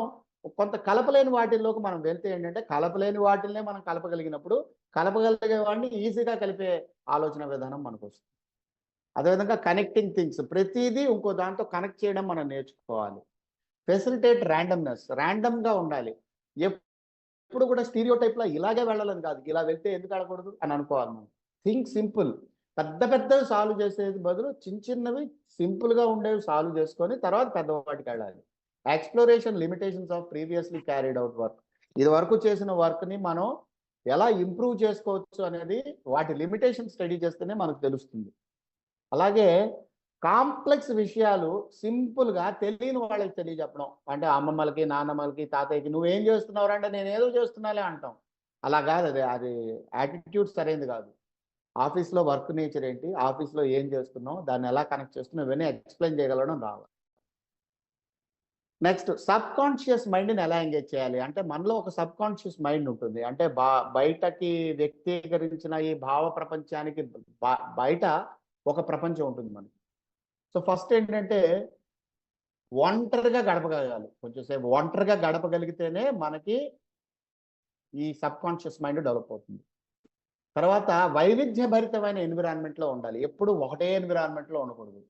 కొంత కలపలేని వాటిల్లోకి మనం వెళ్తే ఏంటంటే కలపలేని వాటిల్నే మనం కలపగలిగినప్పుడు కలపగలిగే వాడిని ఈజీగా కలిపే ఆలోచన విధానం మనకు వస్తుంది. అదేవిధంగా కనెక్టింగ్ థింగ్స్, ప్రతిదీ ఇంకో దాంతో కనెక్ట్ చేయడం మనం నేర్చుకోవాలి. ఫెసిలిటేట్ ర్యాండమ్నెస్, ర్యాండమ్గా ఉండాలి. ఎప్పుడు కూడా స్టీరియో టైప్లో ఇలాగే వెళ్ళాలని కాదు, ఇలా వెళ్తే ఎందుకు వెళ్ళకూడదు అని అనుకోవాలి మనం. Think simple. పెద్దవి సాల్వ్ చేసేది బదులు చిన్నవి సింపుల్గా ఉండేవి సాల్వ్ చేసుకొని తర్వాత పెద్దవాటికి వెళ్ళాలి. Exploration limitations of previously carried out work. ఇది వరకు చేసిన వర్క్ని మనం ఎలా ఇంప్రూవ్ చేసుకోవచ్చు అనేది వాటి లిమిటేషన్ స్టడీ చేస్తేనే మనకు తెలుస్తుంది. అలాగే కాంప్లెక్స్ విషయాలు సింపుల్గా తెలియని వాళ్ళకి తెలియజెప్పడం. అంటే అమ్మమ్మలకి, నాన్నమ్మలకి, తాతయ్యకి నువ్వేం చేస్తున్నావు అంటే నేను ఏదో చేస్తున్నాలే అంటాం. అలా కాదు, అది యాటిట్యూడ్ సరైనది కాదు. ఆఫీస్లో వర్క్ నేచర్ ఏంటి, ఆఫీస్లో ఏం చేస్తున్నావు, దాన్ని ఎలా కనెక్ట్ చేస్తున్నావు, ఇవన్నీ ఎక్స్ప్లెయిన్ చేయగలడం రావాలి. నెక్స్ట్, సబ్ కాన్షియస్ మైండ్ని ఎలా ఎంగేజ్ చేయాలి అంటే మనలో ఒక సబ్ కాన్షియస్ మైండ్ ఉంటుంది. అంటే బయటకి వ్యక్తీకరించిన ఈ భావ ప్రపంచానికి బయట ఒక ప్రపంచం ఉంటుంది మనకి. సో ఫస్ట్ ఏంటంటే ఒంటరిగా గడపగలగాలి. కొంచెంసేపు ఒంటరిగా గడపగలిగితేనే మనకి ఈ సబ్ కాన్షియస్ మైండ్ డెవలప్ అవుతుంది. తర్వాత వైవిధ్యభరితమైన ఎన్విరాన్మెంట్లో ఉండాలి. ఎప్పుడు ఒకటే ఎన్విరాన్మెంట్లో ఉండకూడదు.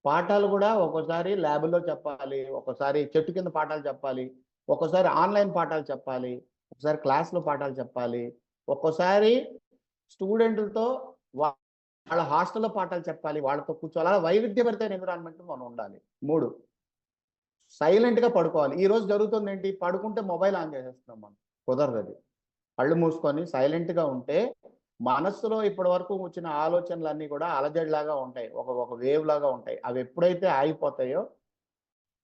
పాఠాలు కూడా ఒక్కోసారి ల్యాబుల్లో చెప్పాలి, ఒక్కోసారి చెట్టు కింద పాఠాలు చెప్పాలి, ఒక్కోసారి ఆన్లైన్ పాఠాలు చెప్పాలి, ఒకసారి క్లాస్లో పాఠాలు చెప్పాలి, ఒక్కోసారి స్టూడెంట్లతో వాళ్ళ హాస్టల్లో పాఠాలు చెప్పాలి, వాళ్ళతో కూర్చోవాలి. అలా వైవిధ్యభరితమైన ఎన్విరాన్మెంట్ మనం ఉండాలి. 3, సైలెంట్గా పడుకోవాలి. ఈరోజు జరుగుతుంది ఏంటి, పడుకుంటే మొబైల్ ఆన్ చేసేస్తున్నాం మనం. కుదరదు. అది కళ్ళు మూసుకొని సైలెంట్గా ఉంటే మనస్సులో ఇప్పటి వరకు వచ్చిన ఆలోచనలన్నీ కూడా అలజడిలాగా ఉంటాయి, ఒక వేవ్ లాగా ఉంటాయి. అవి ఎప్పుడైతే ఆగిపోతాయో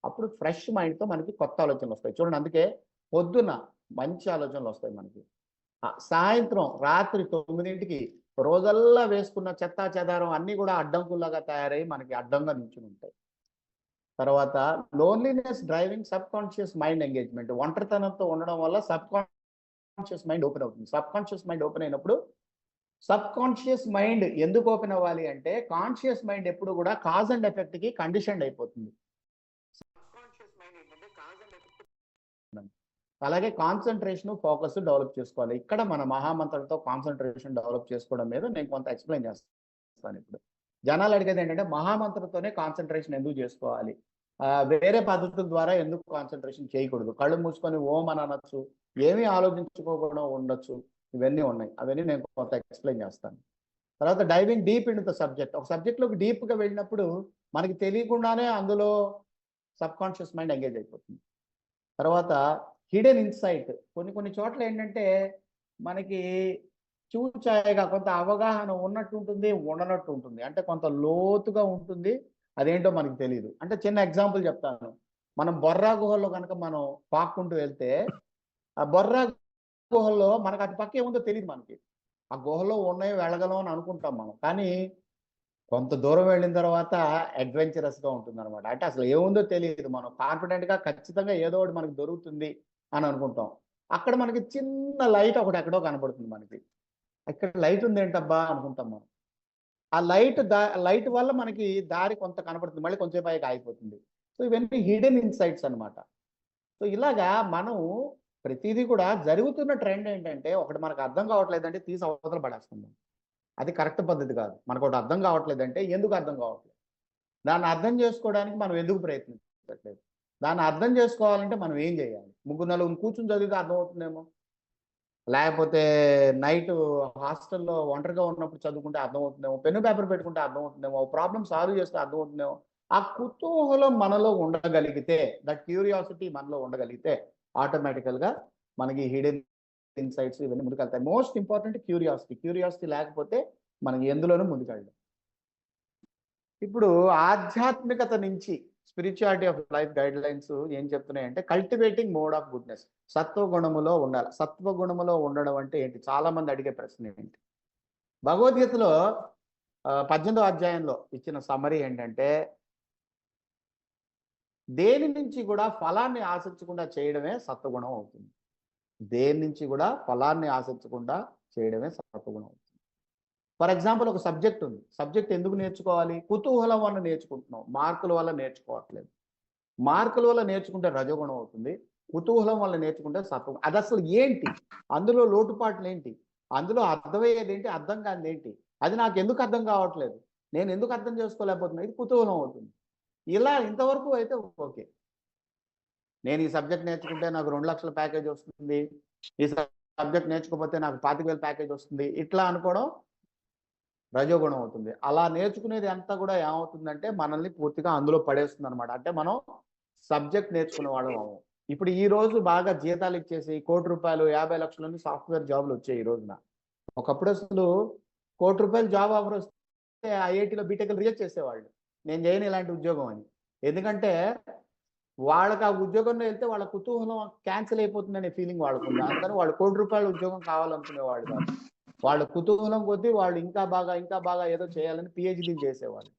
అప్పుడు ఫ్రెష్ మైండ్తో మనకి కొత్త ఆలోచనలు వస్తాయి. చూడండి, అందుకే పొద్దున్న మంచి ఆలోచనలు వస్తాయి మనకి. సాయంత్రం రాత్రి 9ంటికి రోజల్లా వేసుకున్న చెత్తా చెదారం అన్నీ కూడా అడ్డంకుల్లాగా తయారై మనకి అడ్డంగా నిల్చుని ఉంటాయి. తర్వాత loneliness driving subconscious mind engagement. ఒంటరితనంతో ఉండడం వల్ల సబ్ కాన్షియస్ మైండ్ ఓపెన్ అవుతుంది. సబ్ కాన్షియస్ మైండ్ ఓపెన్ అయినప్పుడు, సబ్ కాన్షియస్ మైండ్ ఎందుకు ఓపెన్ అవ్వాలి అంటే కాన్షియస్ మైండ్ ఎప్పుడు కూడా కాజ్ అండ్ ఎఫెక్ట్కి కండిషన్డ్ అయిపోతుంది. అలాగే కాన్సన్ట్రేషన్, ఫోకస్ డెవలప్ చేసుకోవాలి. ఇక్కడ మన మహామంత్రంతో కాన్సన్ట్రేషన్ డెవలప్ చేసుకోవడం మీద నేను కొంత ఎక్స్ప్లెయిన్ చేస్తాను. ఇప్పుడు జనాలు అడిగేది ఏంటంటే మహామంత్రంతోనే కాన్సన్ట్రేషన్ ఎందుకు చేసుకోవాలి, వేరే పద్ధతుల ద్వారా ఎందుకు కాన్సన్ట్రేషన్ చేయకూడదు, కళ్ళు మూసుకొని ఓం అని అనొచ్చు, ఏమీ ఆలోచించుకోకుండా ఉండొచ్చు, ఇవన్నీ ఉన్నాయి. అవన్నీ నేను కొంత ఎక్స్ప్లెయిన్ చేస్తాను. తర్వాత diving deep in the subject. ఒక సబ్జెక్ట్లోకి డీప్గా వెళ్ళినప్పుడు మనకి తెలియకుండానే అందులో సబ్ కాన్షియస్ మైండ్ ఎంగేజ్ అయిపోతుంది. తర్వాత హిడెన్ ఇన్సైట్. కొన్ని చోట్ల ఏంటంటే మనకి చూచాయగా కొంత అవగాహన ఉన్నట్టు ఉంటుంది, ఉండనట్టు ఉంటుంది. అంటే కొంత లోతుగా ఉంటుంది, అదేంటో మనకి తెలియదు. అంటే చిన్న ఎగ్జాంపుల్ చెప్తాను. మనం బొర్రా గుహల్లో కనుక మనం పాక్కుంటూ వెళ్తే ఆ బొర్రా గుహల్లో మనకు అటు పక్క ఏముందో తెలియదు. మనకి ఆ గుహలో ఉన్నాయి, వెళ్ళగలం అని అనుకుంటాం మనం. కానీ కొంత దూరం వెళ్ళిన తర్వాత అడ్వెంచరస్గా ఉంటుంది అనమాట. అంటే అసలు ఏముందో తెలియదు. మనం కాన్ఫిడెంట్గా ఖచ్చితంగా ఏదో ఒకటి మనకి దొరుకుతుంది అని అనుకుంటాం. అక్కడ మనకి చిన్న లైట్ ఒకటి ఎక్కడో కనపడుతుంది. మనకి ఇక్కడ లైట్ ఉంది ఏంటబ్బా అనుకుంటాం మనం. ఆ లైట్ వల్ల మనకి దారి కొంత కనపడుతుంది, మళ్ళీ కొంచెం పైకి ఆగిపోతుంది. సో ఇవన్నీ హిడెన్ ఇన్సైట్స్ అనమాట. సో ఇలాగా మనం ప్రతిదీ కూడా జరుగుతున్న ట్రెండ్ ఏంటంటే ఒకటి మనకు అర్థం కావట్లేదంటే తీసి అవతల పడేస్తున్నాం. అది కరెక్ట్ పద్ధతి కాదు. మనకు ఒకటి అర్థం కావట్లేదంటే ఎందుకు అర్థం కావట్లేదు, దాన్ని అర్థం చేసుకోవడానికి మనం ఎందుకు ప్రయత్నించట్లేదు, దాన్ని అర్థం చేసుకోవాలంటే మనం ఏం చేయాలి. నలుగురు కూర్చుని చదివితే అర్థమవుతుందేమో, లేకపోతే నైట్ హాస్టల్లో ఒంటరిగా ఉన్నప్పుడు చదువుకుంటే అర్థమవుతుందేమో, పెన్ను పేపర్ పెట్టుకుంటే అర్థమవుతుందేమో, ప్రాబ్లమ్ సాల్వ్ చేస్తే అర్థమవుతుందేమో. ఆ కుతూహలం మనలో ఉండగలిగితే, దట్ క్యూరియాసిటీ మనలో ఉండగలిగితే ఆటోమేటికల్గా మనకి హిడెన్ ఇన్సైట్స్ ఇవన్నీ ముందుకెళ్తాయి. మోస్ట్ ఇంపార్టెంట్ క్యూరియాసిటీ లేకపోతే మనకి ఎందులోనూ ముందుకెళ్ళడం. ఇప్పుడు ఆధ్యాత్మికత నుంచి spirituality of life guide lines ఏం చెప్తున్నాయంటే కల్టివేటింగ్ మోడ్ ఆఫ్ గుడ్నెస్. సత్వగుణములో ఉండాలి. సత్వగుణములో ఉండడం అంటే ఏంటి? చాలా మంది అడిగే ప్రశ్న ఏంటి? భగవద్గీతలో 18వ అధ్యాయంలో ఇచ్చిన సమ్మరీ ఏంటంటే దేని నుంచి కూడా ఫలాన్ని ఆశించకుండా చేయడమే సత్వగుణం అవుతుంది. దేని నుంచి కూడా ఫలాన్ని ఆశించకుండా చేయడమే సత్వగుణం అవుతుంది. ఫర్ ఎగ్జాంపుల్ ఒక సబ్జెక్ట్ ఉంది. సబ్జెక్ట్ ఎందుకు నేర్చుకోవాలి? కుతూహలం వల్ల నేర్చుకుంటున్నాం, మార్కుల వల్ల నేర్చుకోవట్లేదు. మార్కుల వల్ల నేర్చుకుంటే రజోగుణం అవుతుంది, కుతూహలం వల్ల నేర్చుకుంటే సత్వం. అది అసలు ఏంటి, అందులో లోటుపాట్లు ఏంటి, అందులో అర్థమయ్యేది ఏంటి, అర్థం కానిది ఏంటి, అది నాకు ఎందుకు అర్థం కావట్లేదు, నేను ఎందుకు అర్థం చేసుకోలేకపోతున్నా, ఇది కుతూహలం అవుతుంది. ఇలా ఇంతవరకు అయితే ఓకే, నేను ఈ సబ్జెక్ట్ నేర్చుకుంటే నాకు 2 లక్షల ప్యాకేజ్ వస్తుంది, ఈ సబ్జెక్ట్ నేర్చుకోకపోతే నాకు 25,000 ప్యాకేజ్ వస్తుంది, ఇట్లా అనుకోవడం రజోగుణం అవుతుంది. అలా నేర్చుకునేది అంతా కూడా ఏమవుతుందంటే మనల్ని పూర్తిగా అందులో పడేస్తుంది అనమాట. అంటే మనం సబ్జెక్ట్ నేర్చుకునే వాళ్ళం అవ్వం. ఇప్పుడు ఈ రోజు బాగా జీతాలు ఇచ్చేసి ₹1,00,00,000 50 లక్షలని సాఫ్ట్వేర్ జాబ్లు వచ్చాయి ఈ రోజున. ఒకప్పుడు అసలు ₹1,00,00,000 జాబ్ ఆఫర్ వస్తే ఐఐటీలో బీటెక్లు రిజెక్ట్ చేసేవాళ్ళు, నేను చేయను ఇలాంటి ఉద్యోగం అని. ఎందుకంటే వాళ్ళకి ఆ ఉద్యోగంలో వెళ్తే వాళ్ళ కుతూహలం క్యాన్సిల్ అయిపోతుందనే ఫీలింగ్ వాళ్ళకు ఉంది. అందుకని వాళ్ళు ₹1,00,00,000 ఉద్యోగం కావాలనుకునేవాళ్ళు కాదు. వాళ్ళ కుతూహలం కొద్దీ వాళ్ళు ఇంకా బాగా ఏదో చేయాలని పిహెచ్డీలు చేసేవాళ్ళు.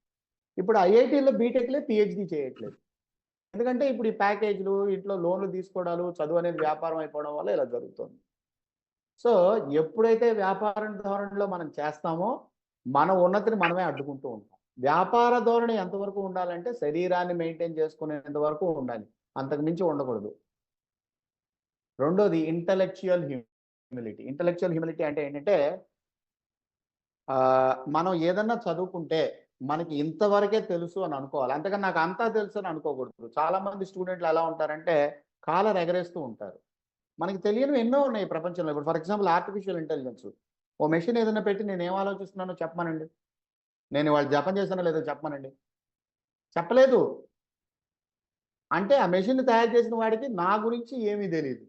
ఇప్పుడు ఐఐటీలో బీటెక్లే పిహెచ్డీ చేయట్లేదు. ఎందుకంటే ఇప్పుడు ఈ ప్యాకేజీలు, ఇంట్లో లోన్లు తీసుకోవడాలు, చదువు అనేది వ్యాపారం అయిపోవడం వల్ల ఇలా జరుగుతుంది. సో ఎప్పుడైతే వ్యాపారం ధోరణిలో మనం చేస్తామో మన ఉన్నతిని మనమే అడ్డుకుంటూ ఉంటాం. వ్యాపార ధోరణి ఎంతవరకు ఉండాలంటే శరీరాన్ని మెయింటైన్ చేసుకునేంత వరకు ఉండాలి, అంతకు మించి ఉండకూడదు. రెండోది ఇంటలెక్చువల్ హ్యూమిలిటీ. ఇంటలెక్చువల్ హ్యూమిలిటీ అంటే ఏంటంటే మనం ఏదన్నా చదువుకుంటే మనకి ఇంతవరకే తెలుసు అని అనుకోవాలి, అంతకని నాకు అంతా తెలుసు అని అనుకోకూడదు. చాలా మంది స్టూడెంట్లు ఎలా ఉంటారంటే కాలర్ ఎగరేస్తూ ఉంటారు. మనకి తెలియనివి ఎన్నో ఉన్నాయి ప్రపంచంలో. ఇప్పుడు ఫర్ ఎగ్జాంపుల్ ఆర్టిఫిషియల్ ఇంటెలిజెన్స్. ఓ మెషిన్ ఏదైనా పెట్టి నేను ఏం ఆలోచిస్తున్నానో చెప్పమనండి, నేను వాళ్ళు జపం చేశానో లేదో చెప్పమనండి, చెప్పలేదు. అంటే ఆ మెషిన్ తయారు చేసిన వాడికి నా గురించి ఏమీ తెలియదు,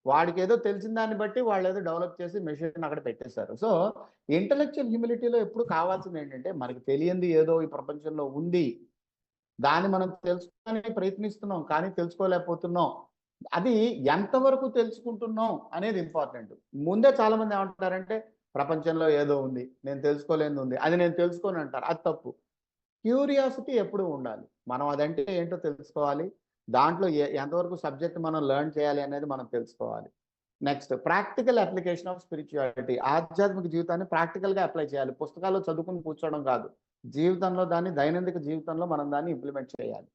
వాడికి ఏదో తెలిసిన దాన్ని బట్టి వాళ్ళు ఏదో డెవలప్ చేసి మెషిన్ అక్కడ పెట్టేశారు. సో ఇంటలెక్చువల్ హ్యూమిలిటీలో ఎప్పుడు కావాల్సింది ఏంటంటే మనకి తెలియంది ఏదో ఈ ప్రపంచంలో ఉంది, దాన్ని మనం తెలుసుకోవడానికి ప్రయత్నిస్తున్నాం కానీ తెలుసుకోలేకపోతున్నాం. అది ఎంతవరకు తెలుసుకుంటున్నాం అనేది ఇంపార్టెంట్. ముందే చాలా మంది ఏమంటారంటే ప్రపంచంలో ఏదో ఉంది, నేను తెలుసుకోలేనిది ఉంది, అది నేను తెలుసుకోని అంటారు. అది తప్పు. క్యూరియాసిటీ ఎప్పుడు ఉండాలి. మనం అదంటే ఏంటో తెలుసుకోవాలి, దాంట్లో ఎంతవరకు సబ్జెక్ట్ మనం లెర్న్ చేయాలి అనేది మనం తెలుసుకోవాలి. Next practical application of spirituality. ఆధ్యాత్మిక జీవితాన్ని ప్రాక్టికల్గా అప్లై చేయాలి, పుస్తకాల్లో చదువుకుని కూర్చోవడం కాదు. జీవితంలో దాన్ని, దైనందిక జీవితంలో మనం దాన్ని ఇంప్లిమెంట్ చేయాలి.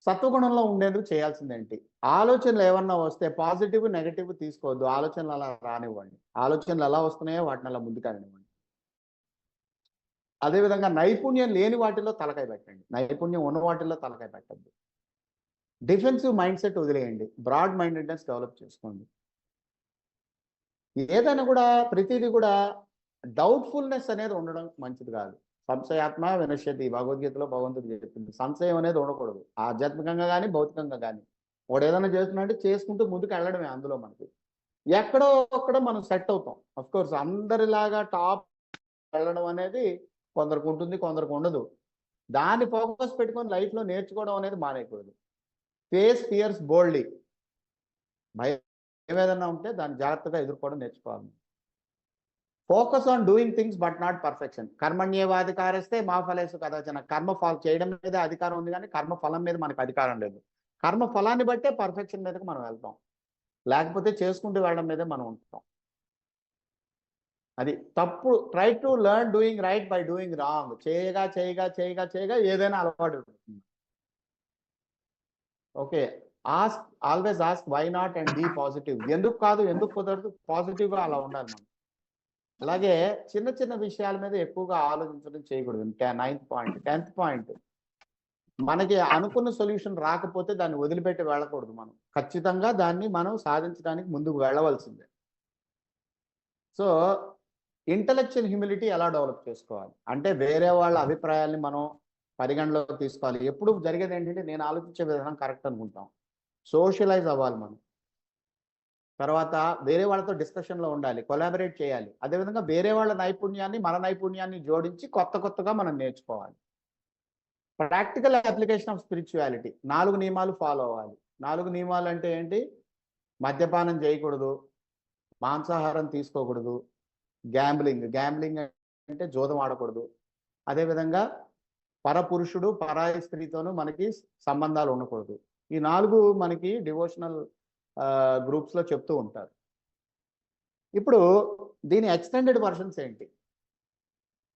సత్వగుణంలో ఉండేందుకు చేయాల్సిందేంటి? ఆలోచనలు ఏమన్నా వస్తే పాజిటివ్, నెగటివ్ తీసుకోవద్దు. ఆలోచనలు అలా రానివ్వండి. ఆలోచనలు ఎలా వస్తున్నాయో వాటిని అలా ముందుకెళ్ళనివ్వండి. అదేవిధంగా నైపుణ్యం లేని వాటిలో తలకాయ పెట్టండి. నైపుణ్యం ఉన్న వాటిల్లో తలకాయ పెట్టద్దు. డిఫెన్సివ్ మైండ్ సెట్ వదిలేయండి. బ్రాడ్ మైండెడ్నెస్ డెవలప్ చేసుకోండి. ఏదైనా కూడా ప్రతిదీ కూడా డౌట్ఫుల్నెస్ అనేది ఉండడం మంచిది కాదు. సంశయాత్మ వినశ్యతి భగవద్గీతలో భగవంతుడు చెప్పింది. సంశయం అనేది ఉండకూడదు. ఆధ్యాత్మికంగా కానీ భౌతికంగా కానీ. వాడు ఏదైనా చేస్తున్నట్టే చేసుకుంటూ ముందుకు వెళ్ళడమే అందులో మనకి. ఎక్కడో ఒక్కడ మనం సెట్ అవుతాం. అఫ్ కోర్స్ అందరిలాగా టాప్ వెళ్ళడం అనేది కొందరికి ఉంటుంది, కొందరికి ఉండదు. దాన్ని ఫోకస్ పెట్టుకొని లైఫ్లో నేర్చుకోవడం అనేది మానేయకూడదు. Face fears boldly. భయం ఏదైనా ఉంటే దాన్ని జాగ్రత్తగా ఎదుర్కోవడం నేర్చుకోవాలి. Focus on doing things but not perfection. కర్మణ్యేవాధికారస్తే మా ఫలేసు కదాచన. కర్మ చేయడం మీద అధికారం ఉంది కానీ కర్మ ఫలం మీద మనకు అధికారం లేదు. కర్మ ఫలాన్ని బట్టే పర్ఫెక్షన్ మీదకి మనం వెళ్తాం. లేకపోతే చేసుకుంటూ వెళ్ళడం మీదే మనం ఉంటాం. అది తప్పు. Try to learn doing right by doing wrong. చేయగా చేయగా చేయగా చేయగా ఏదైనా అలవాటు ఉంటుంది. Okay, ask, always ask why not and be positive. ఎందుకు కాదు, ఎందుకు కుదరదు, పాజిటివ్గా అలా ఉండాలి మనం. అలాగే చిన్న చిన్న విషయాల మీద ఎక్కువగా ఆలోచించడం చేయకూడదు. 9th point. 10th పాయింట్, మనకి అనుకున్న సొల్యూషన్ రాకపోతే దాన్ని వదిలిపెట్టి వెళ్ళకూడదు. మనం ఖచ్చితంగా దాన్ని మనం సాధించడానికి ముందుకు వెళ్ళవలసిందే. సో ఇంటలెక్చువల్ హ్యూమిలిటీ ఎలా డెవలప్ చేసుకోవాలి అంటే వేరే వాళ్ళ అభిప్రాయాల్ని మనం పరిగణలోకి తీసుకోవాలి. ఎప్పుడు జరిగేది ఏంటంటే నేను ఆలోచించే విధానం కరెక్ట్ అనుకుంటాం. సోషలైజ్ అవ్వాలి మనం. తర్వాత వేరే వాళ్ళతో డిస్కషన్లో ఉండాలి, కొలాబరేట్ చేయాలి. అదేవిధంగా వేరే వాళ్ళ నైపుణ్యాన్ని మన నైపుణ్యాన్ని జోడించి కొత్తగా మనం నేర్చుకోవాలి. Practical application of spirituality. 4 నియమాలు ఫాలో అవ్వాలి. 4 నియమాలు అంటే ఏంటి? మద్యపానం చేయకూడదు, మాంసాహారం తీసుకోకూడదు, గ్యాంబ్లింగ్ అంటే జోదం ఆడకూడదు, అదేవిధంగా పరపురుషుడు పరాయి స్త్రీతోనూ మనకి సంబంధాలు ఉండకూడదు. ఈ 4 మనకి డివోషనల్ గ్రూప్స్లో చెప్తూ ఉంటారు. ఇప్పుడు దీని ఎక్స్టెండెడ్ వర్షన్స్ ఏంటి?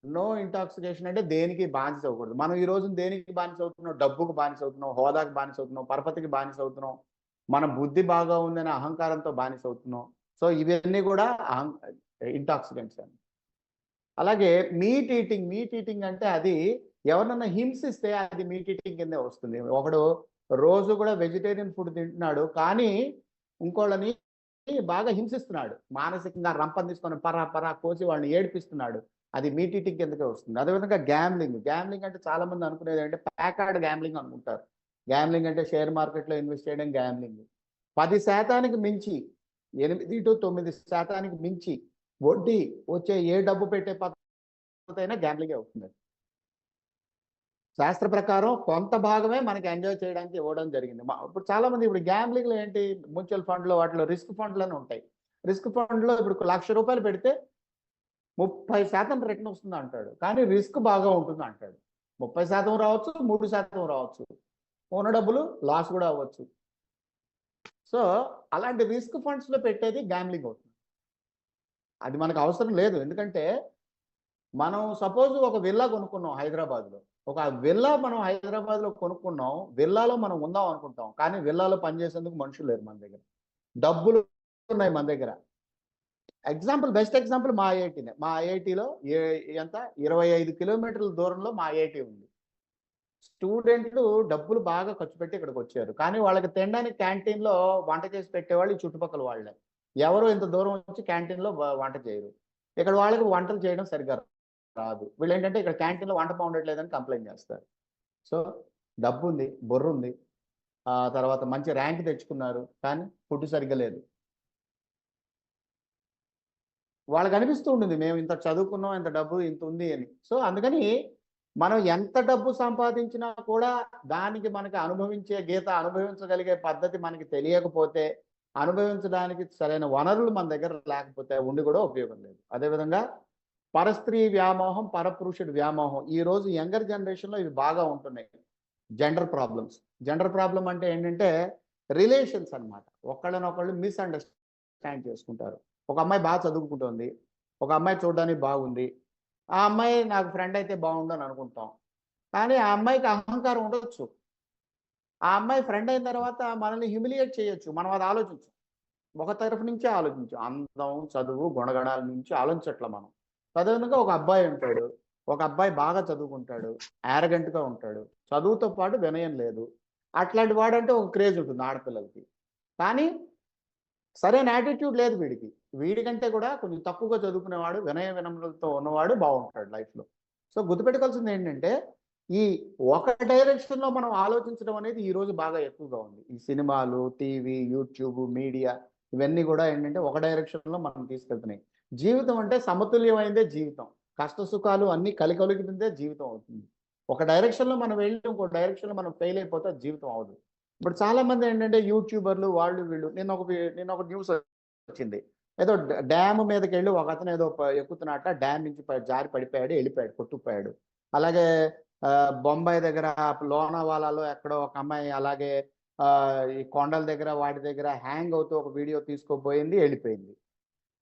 నో ఇంటాక్సికేషన్ అంటే దేనికి బానిస అవ్వకూడదు. మనం ఈ రోజు దేనికి బానిస అవుతున్నాం? డబ్బుకు బానిస అవుతున్నాం, హోదాకి బానిస అవుతున్నాం, పరపతికి బానిస అవుతున్నాం, మన బుద్ధి బాగా ఉందనే అహంకారంతో బానిస అవుతున్నాం. సో ఇవన్నీ కూడా ఇంటాక్సికెంట్స్ అని. అలాగే మీట్ ఈటింగ్ అంటే అది ఎవరినన్నా హింసిస్తే అది మీట్ ఈటింగ్ కిందే వస్తుంది. ఒకడు రోజు కూడా వెజిటేరియన్ ఫుడ్ తింటున్నాడు కానీ ఇంకోళ్ళని బాగా హింసిస్తున్నాడు, మానసికంగా రంపం తీసుకొని పరా కోసి వాళ్ళని ఏడిపిస్తున్నాడు, అది మీట్ ఈటింగ్ కిందకే వస్తుంది. అదేవిధంగా గ్యాంబ్లింగ్ అంటే చాలా మంది అనుకునేది అంటే ప్యాకార్డ్ గ్యాంబ్లింగ్ అనుకుంటారు. గ్యాంబ్లింగ్ అంటే షేర్ మార్కెట్లో ఇన్వెస్ట్ చేయడం గ్యాంబ్లింగ్. 10% మించి 8 to 9% మించి వడ్డీ వచ్చే ఏ డబ్బు పెట్టే పద్ధతి అయినా గ్యాంబ్లింగ్ అవుతుంది. శాస్త్ర ప్రకారం కొంత భాగమే మనకి ఎంజాయ్ చేయడానికి ఇవ్వడం జరిగింది. ఇప్పుడు చాలా మంది ఇప్పుడు గ్యాంబ్లింగ్లో ఏంటి, మ్యూచువల్ ఫండ్లో వాటిలో రిస్క్ ఫండ్లు అని ఉంటాయి. రిస్క్ ఫండ్లో ఇప్పుడు ₹1,00,000 పెడితే 30% రిటర్న్ వస్తుంది అంటాడు, కానీ రిస్క్ బాగా ఉంటుంది అంటాడు. 30% రావచ్చు, 3% రావచ్చు, ఉన్న డబ్బులు లాస్ కూడా అవ్వచ్చు. సో అలాంటి రిస్క్ ఫండ్స్లో పెట్టేది గ్యాంబ్లింగ్ అవుతుంది. అది మనకు అవసరం లేదు. ఎందుకంటే మనం సపోజ్ ఒక విల్లా కొనుక్కున్నాం హైదరాబాద్లో. ఒక విల్లా మనం హైదరాబాద్లో కొనుక్కున్నాం, విల్లాలో మనం ఉందాం అనుకుంటాం, కానీ విల్లాలో పనిచేసేందుకు మనుషులు లేరు మన దగ్గర, డబ్బులు ఉన్నాయి మన దగ్గర. బెస్ట్ ఎగ్జాంపుల్ మా ఐఐటీనే. మా ఐఐటీలో ఎంత 25 కిలోమీటర్ల దూరంలో మా ఐఐటీ ఉంది. స్టూడెంట్లు డబ్బులు బాగా ఖర్చు పెట్టి ఇక్కడికి వచ్చారు, కానీ వాళ్ళకి తినడానికి క్యాంటీన్లో వంట చేసి పెట్టేవాళ్ళు ఈ చుట్టుపక్కల వాళ్ళే. ఎవరు ఇంత దూరం వచ్చి క్యాంటీన్లో వంట చేయరు. ఇక్కడ వాళ్ళకి వంటలు చేయడం సరిగ్గా రాదు. వీళ్ళు ఏంటంటే ఇక్కడ క్యాంటీన్లో వంట బాగుండట్లేదని కంప్లైంట్ చేస్తారు. సో డబ్బు ఉంది, బొర్ర ఉంది, తర్వాత మంచి ర్యాంక్ తెచ్చుకున్నారు, కానీ ఫుడ్ సరిగ్గా లేదు. వాళ్ళకి అనిపిస్తూ ఉంటుంది మేము ఇంత చదువుకున్నాం, ఇంత డబ్బు ఇంత ఉంది అని. సో అందుకని మనం ఎంత డబ్బు సంపాదించినా కూడా దానికి మనకి అనుభవించగలిగే పద్ధతి మనకి తెలియకపోతే, అనుభవించడానికి సరైన వనరులు మన దగ్గర లేకపోతే ఉండి కూడా ఉపయోగం లేదు. అదేవిధంగా పరస్త్రీ వ్యామోహం, పరపురుషుడి వ్యామోహం ఈ రోజు యంగర్ జనరేషన్లో ఇవి బాగా ఉంటున్నాయి. జెండర్ ప్రాబ్లం అంటే ఏంటంటే రిలేషన్స్ అన్నమాట. ఒకళ్ళనొకళ్ళు మిస్అండర్స్టాండ్ చేసుకుంటారు. ఒక అమ్మాయి బాగా చదువుకుంటుంది, ఒక అమ్మాయి చూడడానికి బాగుంది, ఆ అమ్మాయి నాకు ఫ్రెండ్ అయితే బాగుండు అని అనుకుంటాం, కానీ ఆ అమ్మాయికి అహంకారం ఉండొచ్చు. ఆ అమ్మాయి ఫ్రెండ్ అయిన తర్వాత మనల్ని హ్యూమిలియేట్ చేయొచ్చు. మనం అది ఆలోచించం. ఒక తరఫు నుంచే ఆలోచించం. అందం, చదువు, గుణగణాల నుంచి ఆలోచించట్ల మనం. తదనుగుణంగా ఒక అబ్బాయి ఉంటాడు. ఒక అబ్బాయి బాగా చదువుకుంటాడు. యారగెంట్‌గా ఉంటాడు. చదువుతో పాటు వినయం లేదు. అట్లాంటి వాడంటే ఒక క్రేజ్ ఉంటుంది ఆడపిల్లలకి. కానీ సరైన యాటిట్యూడ్ లేదు వీడికి. వీడికంటే కూడా కొంచెం తక్కువగా చదువుకునేవాడు, వినయ వినమ్రతతో ఉన్నవాడు బావుంటాడు లైఫ్‌లో. సో, గుర్తుపెట్టుకోవాల్సింది ఏంటంటే, ఈ ఒక డైరెక్షన్‌లో మనం ఆలోచించడం అనేది ఈ రోజు బాగా ఎక్కువగా ఉంది. ఈ సినిమాలు, టీవీ, యూట్యూబ్, మీడియా ఇవన్నీ కూడా ఏంటంటే ఒక డైరెక్షన్‌లో మనం తీసుకెళ్తున్నాయి. జీవితం అంటే సమతుల్యమైనదే జీవితం. కష్ట సుఖాలు అన్నీ కలిగలిగినదే జీవితం అవుతుంది. ఒక డైరెక్షన్‌లో మనం వెళ్ళి ఇంకో డైరెక్షన్‌లో మనం ఫెయిల్ అయిపోతే అది జీవితం అవ్వదు. ఇప్పుడు చాలా మంది ఏంటంటే యూట్యూబర్లు వాళ్ళు వీళ్ళు నిన్న ఒక న్యూస్ వచ్చింది. ఏదో డ్యామ్ మీదకెళ్ళి ఒకతను ఏదో ఎక్కుతున్నట్ట డ్యామ్ నుంచి జారి పడిపోయాడు, ఎళ్ళిపోయాడు, కొట్టుకుపోయాడు. అలాగే బొంబాయి దగ్గర లోనావాలాలో ఎక్కడో ఒక అమ్మాయి అలాగే ఈ కొండల దగ్గర వాటి దగ్గర హ్యాంగ్ అవుతూ ఒక వీడియో తీసుకోబోయింది, ఎళ్ళిపోయింది.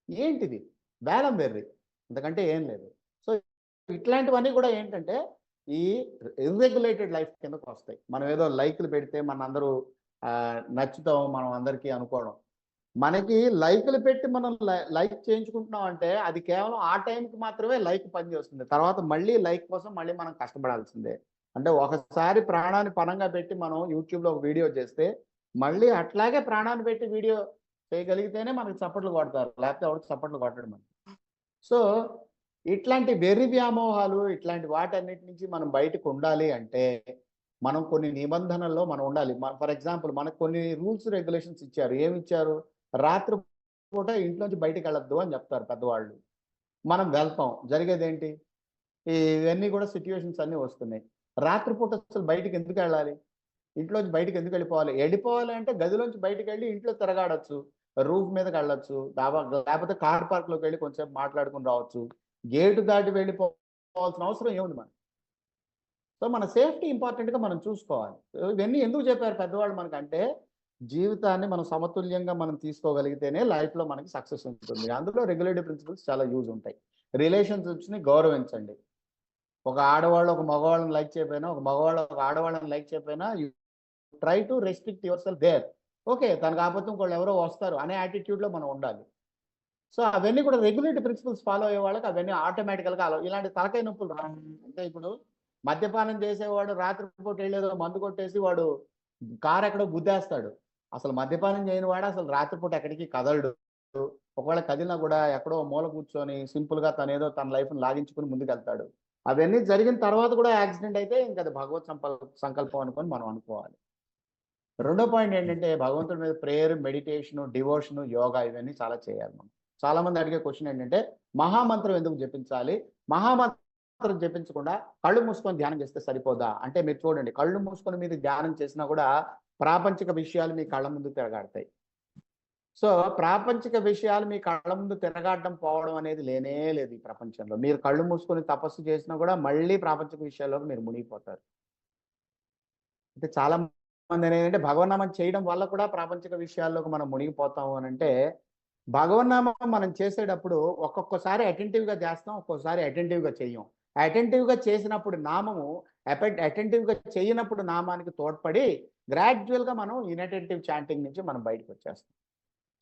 ఏంటిది? వేలం వెర్రి. అంతకంటే ఏం లేదు. సో, ఇట్లాంటివన్నీ కూడా ఏంటంటే, ఈ ఇర్రెగ్యులేటెడ్ లైఫ్ కిందకొస్తాయి. మనం ఏదో లైకులు పెడితే మనందరూ నచ్చుతాం మనం అందరికీ అనుకోవడం. మనకి లైకులు పెట్టి మనం లైక్ చేయించుకుంటున్నాం అంటే, అది కేవలం ఆ టైంకి మాత్రమే లైక్ పనిచేస్తుంది. తర్వాత మళ్ళీ లైక్ కోసం మళ్ళీ మనం కష్టపడాల్సిందే. అంటే ఒకసారి ప్రాణాన్ని పణంగా పెట్టి మనం యూట్యూబ్‌లో ఒక వీడియో చేస్తే, మళ్ళీ అట్లాగే ప్రాణాన్ని పెట్టి వీడియో చేయగలిగితేనే మనకి చప్పట్లు కొడతారు. లేకపోతే ఎవడికి చప్పట్లు కొట్టడు మనకి. సో, ఇట్లాంటి వెర్రి వ్యామోహాలు, ఇట్లాంటి వాటన్నిటి నుంచి మనం బయటకుండాలి అంటే, మనం కొన్ని నిబంధనల్లో మనం ఉండాలి. ఫర్ ఎగ్జాంపుల్ మనకు కొన్ని రూల్స్, రెగ్యులేషన్స్ ఇచ్చారు. ఏమిచ్చారు? రాత్రి పూట ఇంట్లోంచి బయటికెళ్ళొద్దు అని చెప్తారు పెద్దవాళ్ళు. మనం వెళ్తాం. జరిగేదేంటి? ఇవన్నీ కూడా సిట్యుయేషన్స్ అన్నీ వస్తున్నాయి. రాత్రి పూట అసలు బయటికెందుకెళ్ళాలి? ఇంట్లోంచి బయటికెందుకెళ్ళిపోవాలి? ఎళ్ళిపోవాలి అంటే గదిలోంచి బయటికెళ్ళి ఇంట్లో తిరగాడొచ్చు. రూఫ్ మీదకెళ్ళొచ్చు. లేపోతే కార్ పార్క్‌లోకెళ్ళి కొంచెంసేపు మాట్లాడుకొని రావచ్చు. గేటు దాటి వెళ్ళిపోవాల్సిన అవసరం ఏముంది మనకి? సో, మన సేఫ్టీ ఇంపార్టెంట్‌గా మనం చూసుకోవాలి. ఇవన్నీ ఎందుకు చెప్పారు పెద్దవాళ్ళు మనకంటే, జీవితాన్ని మనం సమతుల్యంగా మనం తీసుకోగలిగితేనే లైఫ్‌లో మనకి సక్సెస్ ఉంటుంది. అందులో రెగ్యులేటివ్ ప్రిన్సిపల్స్ చాలా యూజ్ ఉంటాయి. రిలేషన్‌షిప్స్‌ని గౌరవించండి. ఒక ఆడవాళ్ళు ఒక మగవాళ్ళని లైక్ చేయకపోయినా, ఒక మగవాళ్ళు ఒక ఆడవాళ్ళని లైక్ చేయకపోయినా try to restrict yourself there. Okay. తను కాకపోతే ఇంకోళ్ళు ఎవరో వస్తారు అనే యాటిట్యూడ్‌లో మనం ఉండాలి. సో, అవన్నీ కూడా రెగ్యులేటరీ ప్రిన్సిపల్స్ ఫాలో అయ్యే వాళ్ళకి అవన్నీ ఆటోమేటికల్‌గా ఇలాంటి తలకాయ నొప్పులు రావు. అంటే ఇప్పుడు మద్యపానం చేసేవాడు రాత్రి పూట ఎళ్ళేదో మందు కొట్టేసి వాడు కారు ఎక్కడో గుద్దేస్తాడు. అసలు మద్యపానం చేయని వాడు అసలు రాత్రి పూట ఎక్కడికి కదలడు. ఒకవేళ కదిలినా కూడా ఎక్కడో మూల కూర్చొని సింపుల్‌గా తనేదో తన లైఫ్‌ని లాగించుకొని ముందుకెళ్తాడు. అవన్నీ జరిగిన తర్వాత కూడా యాక్సిడెంట్ అయితే ఇంక అది భగవత్ సంకల్పం అనుకోని మనం అనుకోవాలి. రెండో పాయింట్ ఏంటంటే భగవంతుడి మీద ప్రేయర్, మెడిటేషను, డివోషను, యోగా ఇవన్నీ చాలా చేయాలి మనం. చాలా మంది అడిగే క్వెషన్ ఏంటంటే మహామంత్రం ఎందుకు జపించాలి? మహామంత్రం జపించకుండా కళ్ళు మూసుకొని ధ్యానం చేస్తే సరిపోదా? అంటే మీరు చూడండి కళ్ళు మూసుకొని మీరు ధ్యానం చేసినా కూడా ప్రాపంచిక విషయాలు మీ కళ్ళ ముందు తిరగాడతాయి. సో, ప్రాపంచిక విషయాలు మీ కళ్ళ ముందు తిరగాడడం పోవడం అనేది లేనే లేదు ఈ ప్రపంచంలో. మీరు కళ్ళు మూసుకొని తపస్సు చేసినా కూడా మళ్ళీ ప్రాపంచిక విషయాల్లోకి మీరు మునిగిపోతారు. అంటే చాలా మందేంటంటే భగవన్నామం చేయడం వల్ల కూడా ప్రాపంచిక విషయాల్లోకి మనం మునిగిపోతాము అనంటే, భగవన్నామం మనం చేసేటప్పుడు ఒక్కొక్కసారి అటెంటివ్‌గా చేస్తాం. ఒక్కోసారి అటెంటివ్‌గా చెయ్యం. అటెంటివ్‌గా చేసినప్పుడు నామము అటెంటివ్‌గా చేయనప్పుడు నామానికి తోడ్పడి గ్రాడ్యుయల్‌గా మనం ఇన్‌అటెంటివ్ చాంటింగ్ నుంచి మనం బయటకొచ్చేస్తాం.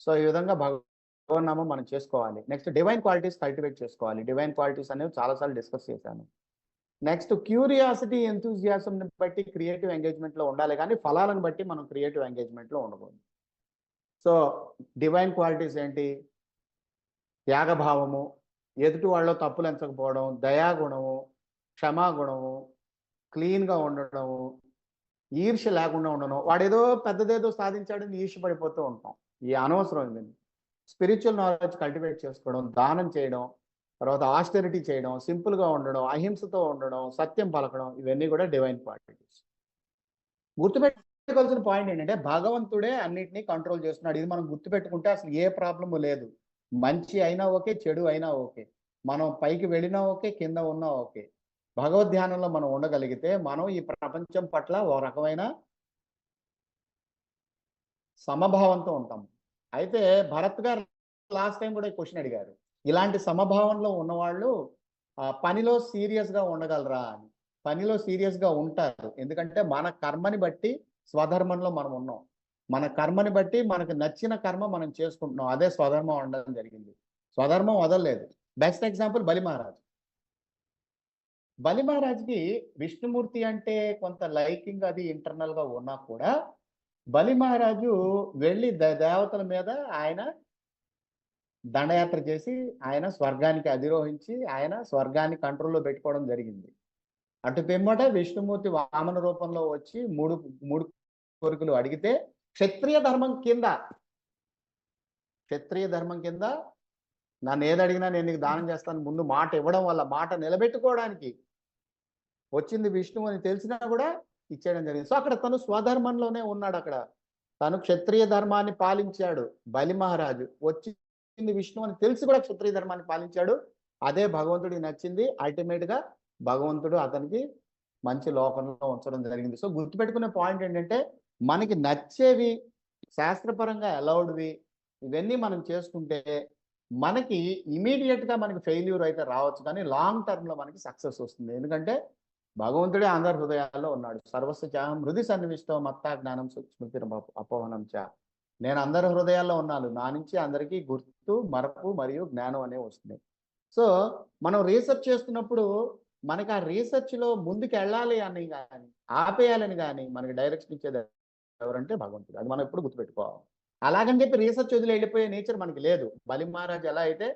సో, ఈ విధంగా భగవన్నామం మనం చేసుకోవాలి. నెక్స్ట్ డివైన్ క్వాలిటీస్ కల్టివేట్ చేసుకోవాలి. డివైన్ క్వాలిటీస్ అనేవి చాలా సార్లు డిస్కస్ చేశాను. నెక్స్ట్ క్యూరియాసిటీ, ఎంథూసియాజంని బట్టి క్రియేటివ్ ఎంగేజ్‌మెంట్‌లో ఉండాలి గానీ, ఫలాలను బట్టి మనం క్రియేటివ్ ఎంగేజ్‌మెంట్‌లో ఉండకూడదు. సో, డివైన్ క్వాలిటీస్ ఏంటి? త్యాగభావము, ఎదుటి వాళ్ళలో తప్పులు ఎంచకపోవడం, దయాగుణము, క్షమాగుణము, క్లీన్‌గా ఉండడము, ఈర్ష్య లేకుండా ఉండడం. వాడేదో పెద్దదేదో సాధించాడని ఈర్ష్య పడిపోతూ ఉంటాం. ఈ అనవసరమైందండి. స్పిరిచ్యువల్ నాలెడ్జ్ కల్టివేట్ చేసుకోవడం, దానం చేయడం, తర్వాత ఆస్టెరిటీ చేయడం, సింపుల్‌గా ఉండడం, అహింసతో ఉండడం, సత్యం పలకడం ఇవన్నీ కూడా డివైన్ క్వాలిటీస్. గుర్తుపెట్టుకోవాల్సిన పాయింట్ ఏంటంటే భగవంతుడే అన్నిటిని కంట్రోల్ చేస్తున్నాడు. ఇది మనం గుర్తుపెట్టుకుంటే అసలు ఏ ప్రాబ్లమ్ లేదు. మంచి అయినా ఓకే, చెడు అయినా ఓకే. మనం పైకి వెళ్ళినా ఓకే, కింద ఉన్నా ఓకే. భగవద్ ధ్యానంలో మనం ఉండగలిగితే మనం ఈ ప్రపంచం పట్ల ఓ రకమైన సమభావంతో ఉంటాం. అయితే భరత్ గారు లాస్ట్ టైమ్ కూడా ఈ క్వెషన్ అడిగారు. ఇలాంటి సమభావంలో ఉన్నవాళ్ళు పనిలో సీరియస్‌గా ఉండగలరా అని. పనిలో సీరియస్‌గా ఉంటారు. ఎందుకంటే మన కర్మని బట్టి స్వధర్మంలో మనం ఉన్నాం. మన కర్మని బట్టి మనకు నచ్చిన కర్మ మనం చేసుకుంటున్నాం. అదే స్వధర్మం అనడం జరిగింది. స్వధర్మం వదలలేదు. బెస్ట్ ఎగ్జాంపుల్ బలి మహారాజ్. బలి మహారాజ్కి విష్ణుమూర్తి అంటే కొంత లైకింగ్ అది ఇంటర్నల్ గా ఉన్నా కూడా బలి మహారాజు వెళ్ళి దేవతల మీద ఆయన దండయాత్ర చేసి ఆయన స్వర్గానికి అధిరోహించి ఆయన స్వర్గాన్ని కంట్రోల్లో పెట్టుకోవడం జరిగింది. అటు పిమ్మట విష్ణుమూర్తి వామన రూపంలో వచ్చి మూడు మూడు కోరికలు అడిగితే క్షత్రియ ధర్మం కింద నన్ను ఏది అడిగినా నేను నీకు దానం చేస్తాను ముందు మాట ఇవ్వడం వల్ల మాట నిలబెట్టుకోవడానికి వచ్చింది విష్ణువు అని తెలిసినా కూడా ఇచ్చేయడం జరిగింది. సో అక్కడ తను స్వధర్మంలోనే ఉన్నాడు. అక్కడ తను క్షత్రియ ధర్మాన్ని పాలించాడు బలి మహారాజు. వచ్చింది విష్ణువు అని తెలిసి కూడా క్షత్రియ ధర్మాన్ని పాలించాడు. అదే భగవంతుడికి నచ్చింది. అల్టిమేట్ గా భగవంతుడు అతనికి మంచి లోకంలో ఉంచడం జరిగింది. సో గుర్తుపెట్టుకునే పాయింట్ ఏంటంటే మనకి నచ్చేవి శాస్త్రపరంగా అలౌడ్వి ఇవన్నీ మనం చేసుకుంటే మనకి ఇమీడియట్ గా మనకి ఫెయిల్యూర్ అయితే రావచ్చు, కానీ లాంగ్ టర్మ్ లో మనకి సక్సెస్ వస్తుంది. ఎందుకంటే భగవంతుడే అందరి హృదయాల్లో ఉన్నాడు. సర్వస్వ చాహం హృది సన్నివిష్టో మత్తా జ్ఞానం స్మృతి అపోహనం చ. నేను అందరి హృదయాల్లో ఉన్నాను. నా నుంచి అందరికీ గుర్తు, మరపు మరియు జ్ఞానం అనేవి వస్తున్నాయి. సో మనం రీసెర్చ్ చేస్తున్నప్పుడు మనకి ఆ రీసెర్చ్ లో ముందుకు వెళ్ళాలి అని కానీ ఆపేయాలని కానీ మనకి డైరెక్షన్ ఇచ్చేది ఎవరంటే భగవంతుడు. అది మనం ఎప్పుడు గుర్తుపెట్టుకోవాలి. అలాగని చెప్పి రీసెర్చ్ వదిలి వెళ్ళిపోయే నేచర్ మనకి లేదు. బలి మహారాజ్ ఎలా అయితే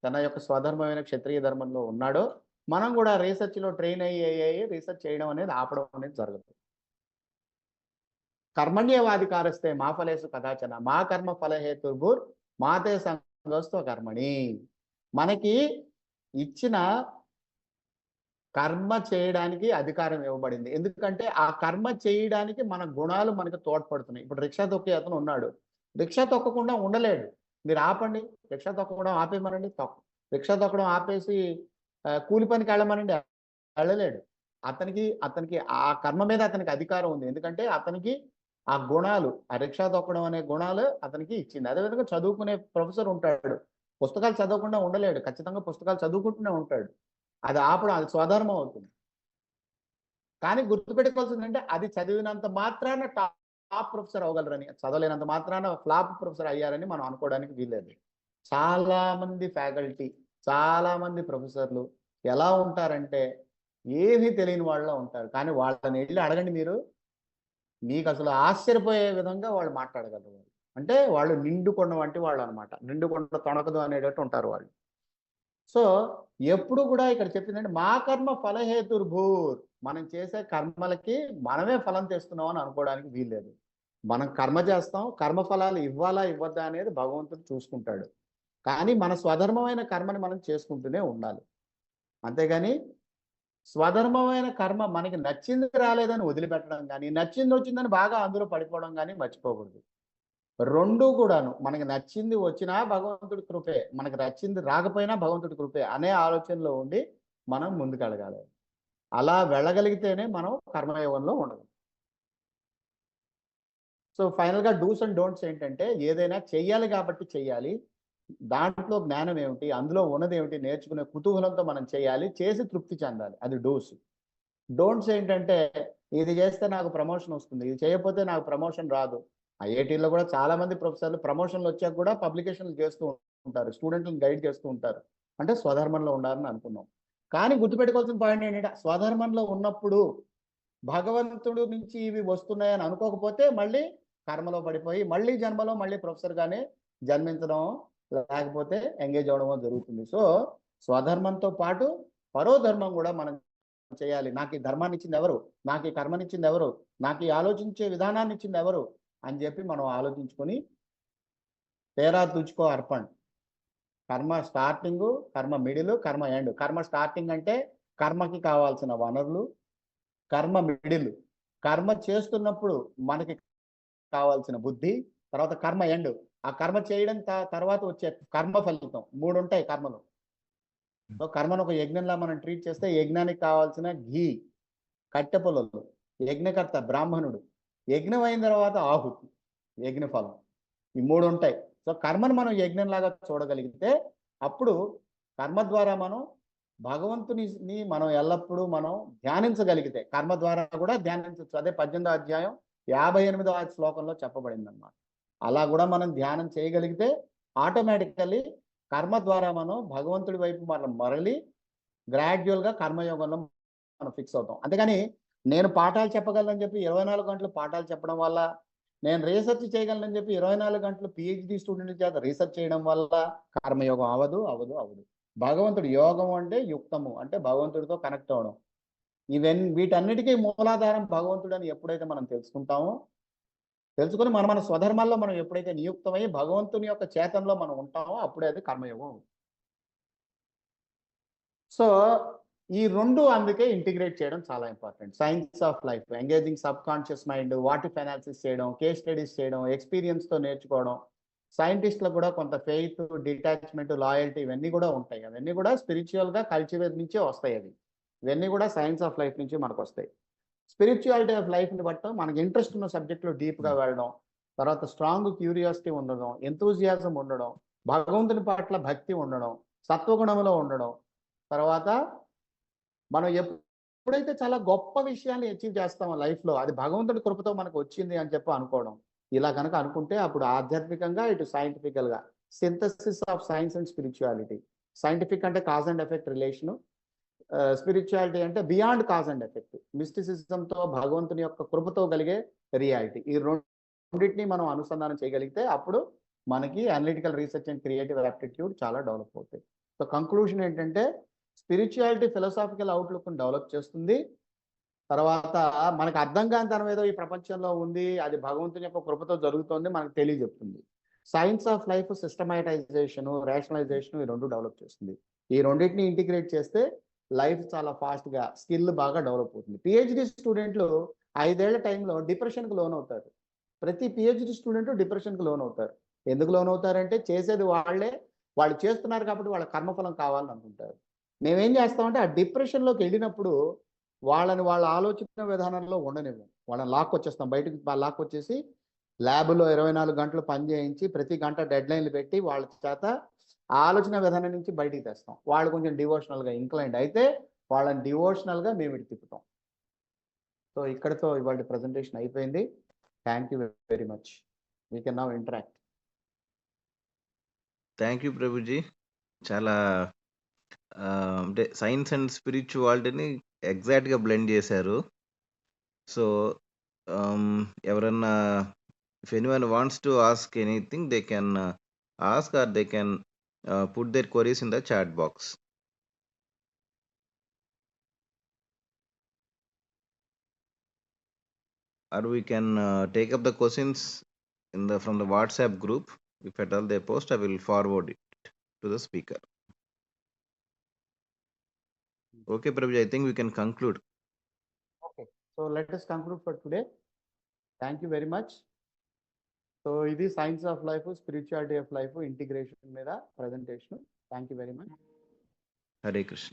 తన యొక్క స్వధర్మమైన క్షత్రియ ధర్మంలో ఉన్నాడో మనం కూడా రీసెర్చ్ లో ట్రైన్ అయ్యి రీసెర్చ్ చేయడం అనేది ఆపడం అనేది జరుగుతుంది. కర్మణ్యవాధికారస్తే మా ఫలేసు కదాచన మా కర్మ ఫలహేతుర్భూర్ మాతే సంగస్తు కర్మణి. మనకి ఇచ్చిన కర్మ చేయడానికి అధికారం ఇవ్వబడింది. ఎందుకంటే ఆ కర్మ చేయడానికి మన గుణాలు మనకు తోడ్పడుతున్నాయి. ఇప్పుడు రిక్షా తొక్కే అతను ఉన్నాడు, రిక్షా తొక్కకుండా ఉండలేడు. మీరు ఆపండి, రిక్షా తొక్కడం ఆపేయమనండి, రిక్షా తొక్కడం ఆపేసి కూలి పనికి వెళ్ళమనండి, వెళ్ళలేడు. అతనికి ఆ కర్మ మీద అతనికి అధికారం ఉంది. ఎందుకంటే అతనికి ఆ గుణాలు, ఆ రిక్షా తొక్కడం అనే గుణాలు అతనికి ఇచ్చింది. అదేవిధంగా చదువుకునే ప్రొఫెసర్ ఉంటాడు, పుస్తకాలు చదవకుండా ఉండలేడు, ఖచ్చితంగా పుస్తకాలు చదువుకుంటూనే ఉంటాడు. అది ఆపడం అది స్వధర్మం అవుతుంది. కానీ గుర్తుపెట్టుకోవాల్సిందంటే అది చదివినంత మాత్రాన టాప్ ప్రొఫెసర్ అవ్వగలరని, చదవలేనంత మాత్రాన ఫ్లాప్ ప్రొఫెసర్ అయ్యారని మనం అనుకోవడానికి వీల్లేదు. చాలా మంది ఫ్యాకల్టీ, చాలా మంది ప్రొఫెసర్లు ఎలా ఉంటారంటే ఏమీ తెలియని వాళ్ళ ఉంటారు. కానీ వాళ్ళని వెళ్ళి అడగండి మీరు, మీకు అసలు ఆశ్చర్యపోయే విధంగా వాళ్ళు మాట్లాడగలరు. అంటే వాళ్ళు నిండుకొండ వంటి వాళ్ళు అనమాట. నిండుకొండ తొణకదు అనేటట్టు ఉంటారు వాళ్ళు. సో ఎప్పుడు కూడా ఇక్కడ చెప్పిందంటే మా కర్మ ఫలహేతుర్భూర్. మనం చేసే కర్మలకి మనమే ఫలం తెస్తున్నాం అని అనుకోవడానికి వీల్లేదు. మనం కర్మ చేస్తాం, కర్మ ఫలాలు ఇవ్వాలా ఇవ్వద్దా అనేది భగవంతుడు చూసుకుంటాడు. కానీ మన స్వధర్మమైన కర్మని మనం చేసుకుంటూనే ఉండాలి. అంతేగాని స్వధర్మమైన కర్మ మనకి నచ్చింది రాలేదని వదిలిపెట్టడం కానీ, నచ్చింది వచ్చిందని బాగా అందులో పడిపోవడం కానీ మర్చిపోకూడదు. రెండు కూడాను మనకి నచ్చింది వచ్చినా భగవంతుడి కృపే, మనకి నచ్చింది రాకపోయినా భగవంతుడి కృపే అనే ఆలోచనలో ఉండి మనం ముందుకు వెళ్ళగాలి. అలా వెళ్ళగలిగితేనే మనం కర్మయోగంలో ఉండగలం. సో ఫైనల్గా డూస్ అండ్ డోంట్స్ ఏంటంటే ఏదైనా చెయ్యాలి కాబట్టి చెయ్యాలి, దాంట్లో జ్ఞానం ఏమిటి, అందులో ఉన్నది ఏమిటి నేర్చుకునే కుతూహలంతో మనం చేయాలి, చేసి తృప్తి చెందాలి. అది డూస్. డోంట్స్ ఏంటంటే ఇది చేస్తే నాకు ప్రమోషన్ వస్తుంది, ఇది చేయకపోతే నాకు ప్రమోషన్ రాదు. ఐఐటీలో కూడా చాలా మంది ప్రొఫెసర్లు ప్రమోషన్లు వచ్చాక కూడా పబ్లికేషన్లు చేస్తూ ఉంటారు, స్టూడెంట్లను గైడ్ చేస్తూ ఉంటారు. అంటే స్వధర్మంలో ఉండాలని అనుకున్నాం. కానీ గుర్తుపెట్టుకోవాల్సిన పాయింట్ ఏంటంటే స్వధర్మంలో ఉన్నప్పుడు భగవంతుడు నుంచి ఇవి వస్తున్నాయని అనుకోకపోతే మళ్ళీ కర్మలో పడిపోయి మళ్ళీ జన్మలో మళ్ళీ ప్రొఫెసర్గానే జన్మించడం లేకపోతే ఎంగేజ్ అవడమో జరుగుతుంది. సో స్వధర్మంతో పాటు పరోధర్మం కూడా మనం చేయాలి. నాకు ఈ ధర్మాన్ని ఇచ్చింది ఎవరు, నాకు ఈ కర్మనిచ్చింది ఎవరు, నాకు ఈ ఆలోచించే విధానాన్ని ఇచ్చింది ఎవరు అని చెప్పి మనం ఆలోచించుకొని తేరా తుచుకో అర్పణ్. కర్మ స్టార్టింగ్, కర్మ మిడిల్, కర్మ ఎండ్. కర్మ స్టార్టింగ్ అంటే కర్మకి కావాల్సిన వనరులు, కర్మ మిడిల్ కర్మ చేస్తున్నప్పుడు మనకి కావాల్సిన బుద్ధి, తర్వాత కర్మ ఎండ్ ఆ కర్మ చేయడం తర్వాత వచ్చే కర్మ ఫలితం. మూడు ఉంటాయి కర్మలు. సో కర్మను ఒక యజ్ఞంలా మనం ట్రీట్ చేస్తే యజ్ఞానికి కావాల్సిన ఘీ, కట్టె పొలలు, యజ్ఞకర్త బ్రాహ్మణుడు, యజ్ఞం అయిన తర్వాత ఆహుతి, యజ్ఞఫలం, ఈ మూడు ఉంటాయి. సో కర్మను మనం యజ్ఞంలాగా చూడగలిగితే అప్పుడు కర్మ ద్వారా మనం భగవంతుని మనం ఎల్లప్పుడూ మనం ధ్యానించగలిగితే కర్మ ద్వారా కూడా ధ్యానించవచ్చు. అదే 18వ అధ్యాయం 58వ శ్లోకంలో చెప్పబడింది అన్నమాట. అలా కూడా మనం ధ్యానం చేయగలిగితే ఆటోమేటికల్లీ కర్మ ద్వారా మనం భగవంతుడి వైపు మనం మరలి గ్రాడ్యువల్గా కర్మయోగంలో మనం ఫిక్స్ అవుతాం. అంతేగాని నేను పాఠాలు చెప్పగలనని చెప్పి 24 గంటలు పాఠాలు చెప్పడం వల్ల, నేను రీసెర్చ్ చేయగలనని చెప్పి 24 గంటలు పిహెచ్డి స్టూడెంట్ చేత రీసెర్చ్ చేయడం వల్ల కర్మయోగం అవదు. భగవంతుడు యోగం అంటే యుక్తము, అంటే భగవంతుడితో కనెక్ట్ అవ్వడం. వీటన్నిటికీ మూలాధారం భగవంతుడు అని ఎప్పుడైతే మనం తెలుసుకొని మన స్వధర్మాల్లో మనం ఎప్పుడైతే నియుక్తమై భగవంతుని యొక్క చేతనలో మనం ఉంటామో అప్పుడే అది కర్మయోగం. సో ఈ రెండు అందుకే ఇంటిగ్రేట్ చేయడం చాలా important. Science of life, engaging sub conscious mind, what if analysis చేయడం, కేస్ స్టడీస్ చేయడం, ఎక్స్పీరియన్స్తో నేర్చుకోవడం. సైంటిస్టులకు కూడా కొంత ఫెయిత్, డిటాచ్మెంట్, లాయల్టీ ఇవన్నీ కూడా ఉంటాయి. అవన్నీ కూడా స్పిరిచువల్గా కల్చర్ నుంచే వస్తాయి. ఇవన్నీ కూడా సైన్స్ ఆఫ్ లైఫ్ నుంచి మనకు వస్తాయి. స్పిరిచువాలిటీ ఆఫ్ లైఫ్ని బట్టి మనకి ఇంట్రెస్ట్ ఉన్న సబ్జెక్ట్లో డీప్గా వెళ్ళడం, తర్వాత స్ట్రాంగ్ క్యూరియాసిటీ ఉండడం, ఎంతూజియాజం ఉండడం, భగవంతుని పట్ల భక్తి ఉండడం, సత్వగుణంలో ఉండడం, తర్వాత మనం ఎప్పుడైతే చాలా గొప్ప విషయాన్ని అచీవ్ చేస్తామో లైఫ్లో అది భగవంతుడి కృపతో మనకు వచ్చింది అని చెప్పి అనుకోవడం. ఇలా కనుక అనుకుంటే అప్పుడు ఆధ్యాత్మికంగా ఇటు సైంటిఫికల్గా synthesis of science and spirituality. Scientific అంటే cause and effect relation, spirituality అంటే బియాండ్ కాజ్ అండ్ ఎఫెక్ట్, మిస్టిసిజంతో భగవంతుని యొక్క కృపతో కలిగే రియాలిటీ. ఈ రెండింటిని మనం అనుసంధానం చేయగలిగితే అప్పుడు మనకి analytical research and creative aptitude చాలా డెవలప్ అవుతాయి. సో కంక్లూషన్ ఏంటంటే స్పిరిచువాలిటీ ఫిలాసాఫికల్ అవుట్లుక్ని డెవలప్ చేస్తుంది. తర్వాత మనకు అర్థం కాని తనం ఏదో ఈ ప్రపంచంలో ఉంది, అది భగవంతుని యొక్క కృపతో జరుగుతుంది మనకు తెలియజెప్తుంది. సైన్స్ ఆఫ్ లైఫ్ సిస్టమైటైజేషను, రేషనలైజేషను ఈ రెండు డెవలప్ చేస్తుంది. ఈ రెండింటిని ఇంటిగ్రేట్ చేస్తే లైఫ్ చాలా ఫాస్ట్గా, స్కిల్ బాగా డెవలప్ అవుతుంది. పిహెచ్డి స్టూడెంట్లు 5 ఏళ్ల టైంలో డిప్రెషన్కి లోన్ అవుతారు. ప్రతి పిహెచ్డి స్టూడెంట్ డిప్రెషన్కి లోన్ అవుతారు. ఎందుకు లోన్ అవుతారంటే చేసేది వాళ్ళు చేస్తున్నారు కాబట్టి వాళ్ళ కర్మఫలం కావాలని అనుకుంటారు. మేమేం చేస్తామంటే ఆ డిప్రెషన్లోకి వెళ్ళినప్పుడు వాళ్ళ ఆలోచన విధానంలో ఉండనివ్వం. వాళ్ళని లాక్కొచ్చేస్తాం, బయటకు లాక్కొచ్చేసి ల్యాబ్లో 24 గంటలు పని చేయించి ప్రతి గంట డెడ్లైన్లు పెట్టి వాళ్ళ చేత ఆలోచన విధానం నుంచి బయటికి తెస్తాం. వాళ్ళు కొంచెం డివోషనల్గా ఇంక్లైండ్ అయితే వాళ్ళని డివోషనల్గా మేము ఇటు తిప్పుతాం. సో ఇక్కడతో ఇవాళ ప్రజెంటేషన్ అయిపోయింది. Thank you very much. We can now interact. Thank you Prabhuji. చాలా అంటే సైన్స్ అండ్ స్పిరిచువాలిటీని ఎగ్జాక్ట్గా బ్లెండ్ చేశారు. సో ఎవరన్నా if anyone wants to ask anything, they can ask, or they can put their queries in the chat box. Or we can take up the questions from the WhatsApp group. If at all they post, I will forward it to the speaker. Okay, Prabhuji, I think we can conclude. Okay, so let us conclude for today. Thank you very much. So ఇది science of life, spirituality of life integration మీద presentation. Thank you very much. Hare Krishna.